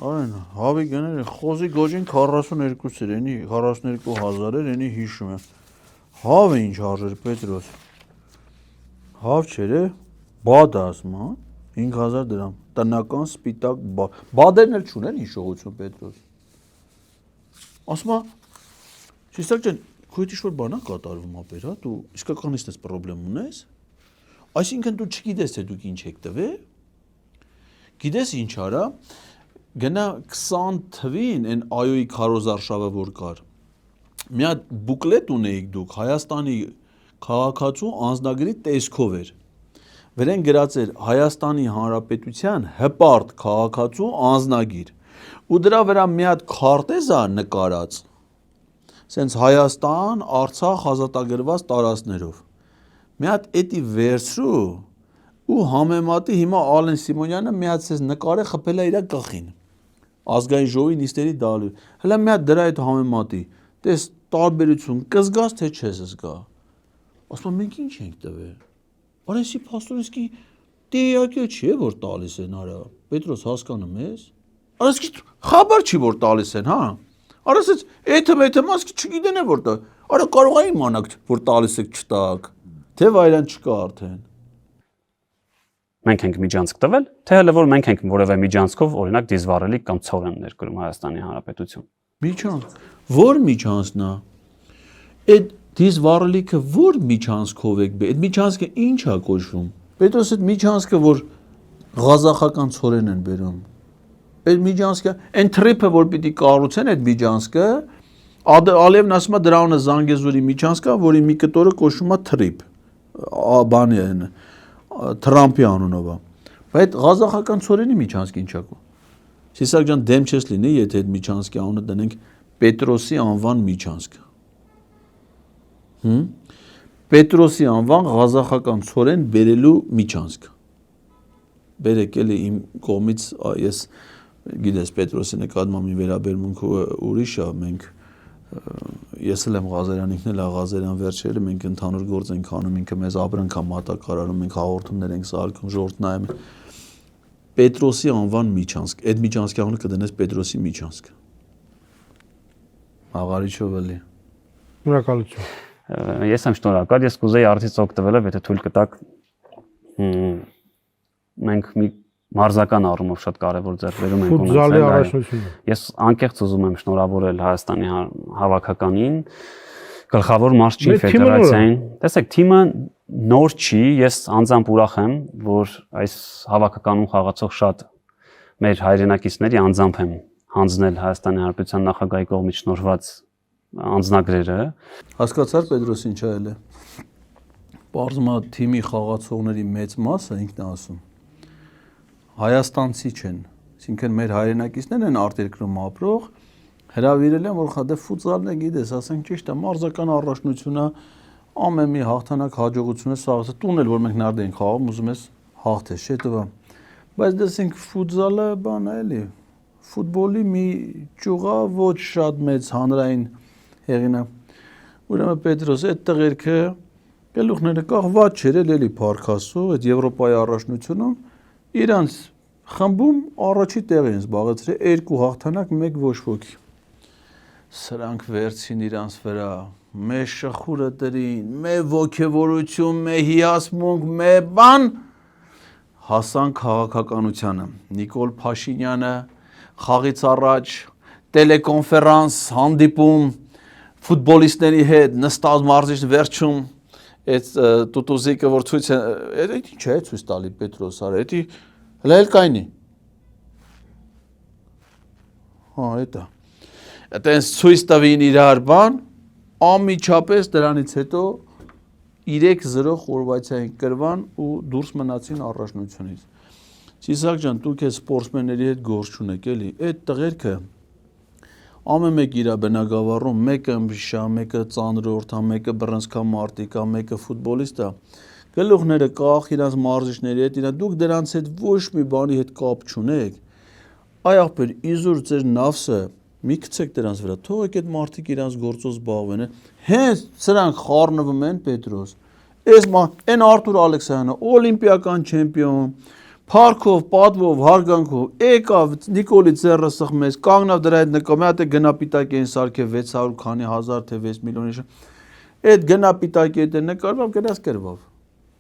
Այն հավի գները խոզի գոջին 42 էր, էնի 42000 էր, էնի հիշում եմ։ Հավը ինչ արժեր Պետրոս։ Հավ չէր է, բադ ասում, հա։ 5000 դրամ։ Տնական սպիտակ բադ։ Բադերն էլ չունեն հիշողություն Պետրոս։ Ասում է Սիսակ ջան, քո հետ ինչ-որ բան է կատարվում ապեր, հա, դու իսկականից ես խնդրեմ ունես։ Այսինքն դու չգիտես թե դուք ինչ եք տվել։ Գիտես ինչ արա, գնա 20 թվին այն այոյի քարոզարշավը որ կար։ Մի հատ բուկլետ ունեիք դուք Հայաստանի քաղաքացու անձնագրի տեսքով էր։ Վրան գրած էր Հայաստանի Հանրապետության հպարտ քաղաքացու անձնագիր։ Ու դրա վրա մի հատ քարտեզ է նկարած։ Սենց Հայաստան, Արցախ ազատագրված տարածքներով։ Մի հատ էդի վերցրու ու համեմատի հիմա Ալեն Սիմոնյանը մի հատ ցես նկարը խփել է իր գլխին։ Ազգային ժողովի նիստերի դալու։ Հələ մի հատ դրա հետ համեմատի։ Տես տարբերություն կզգաս թե չես զգա։ Ասում եմ մենք ինչ ենք տվել։ Բարեսի փաստորիսկի տեղյակը չէ որ տալիս են արա։ Պետրոս հասկանում ես։ Արասկի խաբար չի որ տալիս են, հա։ Արասից էթը մասկի չգիտեն որ տա։ Արա կարող է իմանաք որ տալիս եք չտակ։ Թե վայրան չկա արդեն։
Մենք ենք միջանցք տվել, թե հələ որ մենք ենք որևէ միջանցքով, օրինակ դիզվառելի կամ ցողեն ներկրում Հայաստանի Հանրապետություն։
Միջանց։ Որ միջանցն է։ Այդ դիզվառելիքը որ միջանցքով եք բե։ Այդ միջանցքը ինչ է կոչվում։ Պետրոս այդ միջանցքը որ ղազախական ցորեն են բերում։ Այդ միջանցքը, այն թրիփը որ պիտի կառուցեն այդ միջանցքը, Ալիևն ասում է դրա անունը Զանգեզուրի միջանցք է, որի մի կտորը կոչվում է թրիփ։ Բանի են Թրամփի անունով է։ Բայց ղազախական ցորենի միջանցք ինչա կո։ Սիսակ ջան դեմ չես լինի, եթե այդ միջանցքի անունը դնենք Պետրոսի անվան միջանցք։ Պետրոսի անվան ղազախական ցորեն բերելու միջանցք։ Բերեք էլի իմ կողմից ես գիտես Պետրոսի նկատմամբ մի վերաբերմունքը ուրիշ է, մենք ես էլ եմ Ղազարյան, ինքն էլ է Ղազարյան վերջերը, մենք ընդհանուր գործ ենք անում, ինքը մեզ ապրանք է մատակարարում, մենք հաղորդումներ ենք սարքում, ժողովուրդ նայում։ Պետրոսի անվան միջանցք, այդ միջանցքի անունը կդնես Պետրոսի միջանցք։ Աղարիչով էլի։
Շնորհակալություն։
Ես եմ շնորհակալ, ես կուզեի արդից օգտվելով, եթե թույլ կտաք մենք մի մարզական առումով շատ կարևոր ձեռքբերում ենք
Ֆուտզալի առաջնությունը։
Ես անկեղծ ուզում եմ շնորհավորել Հայաստանի հավաքականին, գլխավոր մարզչի ֆեդերացիային։ Տեսեք, թիմը նոր չի, ես անձամբ ուրախ եմ, որ այս հավաքականում խաղացող շատ մեր հայրենակիցների անձամբ եմ հանձնել Հայաստանի Հանրապետության նախագահի կողմից շնորհված անձնագրերը։
Հասկացար Պետրոս ինչ այլ է։ Պարզվում է թիմի խաղացողների մեծ մասը ինքն է ասում հայաստանցի չեն, այսինքն մեր հայրենակիցներն են արտերկրում ապրող, հրավիրել են որ խա դե ֆուտզալն է գիտես, ասենք ճիշտ է, մարզական առաջնությունը ամեն մի հաղթանակ հաջողությունը սաղ տուն էլ որ մենք նարդ ենք խաղում, ուզում ես հաղթես, չէ՞ տվա։ Բայց դեսենք ֆուտզալը բան է էլի, ֆուտբոլի մի ճյուղա ոչ շատ մեծ հանրային հեղինա։ Ուրեմն Պետրոս այդ տղերքը գլուխները կախված չէր էլի Փարքասու, այդ Եվրոպայի առաջնությունում իրանց խմբում առաջի տեղի են զբաղեցրել երկու հաղթանակ, մեկ ոչ ոքի։ Սրանք վերցին իրանց վրա, մեր շխուրը դրին, մեր ոգևորություն, մեր հիասմունք, մեր բան հասան քաղաքականությանը։ Նիկոլ Փաշինյանը խաղից առաջ տելեկոնֆերանս հանդիպում ֆուտբոլիստների հետ նստած մարզիչ վերջում այդ տուտուզիկը որ ցույց է, այդ ինչ է ցույց տալի Պետրոս արա, էդի հələ կայնի։ Հա, էտա։ Այդտենց ցույց տվին իրար բան, Ամիջապես դրանից հետո 3-0 Խորվաթիային կրվան ու դուրս մնացին առաջնությունից։ Սիսակ ջան, դուք է սպորտսմենների հետ գործ չունեք էլի։ Այդ տղերքը ամեն մեկ իր բնակավարում, մեկը ըմբիշա, մեկը ծանրորդ, մեկը բռնցքա մարտիկա, մեկը ֆուտբոլիստ է։ Գլուխները կախ իրանց մարզիչների հետ, դուք դրանց հետ ոչ մի բանի հետ կապ չունեք։ Այ ախպեր, իզուր ձեր նավսը մի գցեք դրանց վրա, թողեք այդ մարդիկ իրանց գործով զբաղվեն։ Հենց սրանք խառնվում են Պետրոս։ Այն Արտուր Ալեքսյանը, օլիմպիական չեմպիոն, Փարքով, պատվով, հարգանքով եկավ Նիկոլի ձեռը սխմեց, կանգնավ դրա հետ նկատի, մի հատ գնապիտակ էին սարքել 600 քանի հազար թե 6 միլիոնի։ Այդ գնապիտակի հետ նկարվավ, գնաց կրվավ։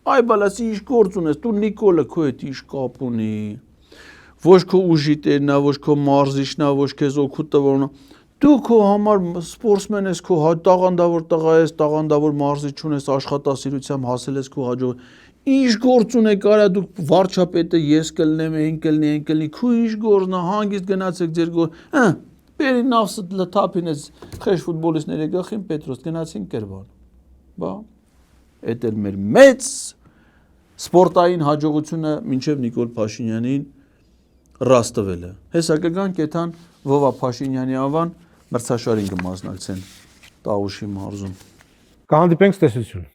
Այ բալասի ինչ գործ ունես, դու Նիկոլը քո հետ ինչ կապ ունի։ Ոչ քո ուժի տերն է, ոչ քո մարզիչն է, ոչ քեզ օգուտ տվողն է։ Դու քո համար սպորտսմեն ես, քո տաղանդավոր տղա ես, տաղանդավոր մարզիչ ունես, աշխատասիրությամբ հասել ես քո հաջող։ Ինչ գործ ունեք, արա դուք վարչապետը ես կլնեմ, այն կլնի, այն կլնի, քո ինչ գործն է, հանգիստ գնացեք ձեր գործ։ Բերի նավսը լթափին ես խեշ ֆուտբոլիստների գլխին Պետրոս գնացին կրվան։ Բա այդ էլ մեր մեծ սպորտային հաջողությունը մինչև Նիկոլ Փաշինյանին ռաստվել է։ Հեսա կգան կեթան Վովա Փաշինյանի անվան մրցաշարին կմասնակցեն Տավուշի մարզում։
Կհանդիպենք, տեսություն։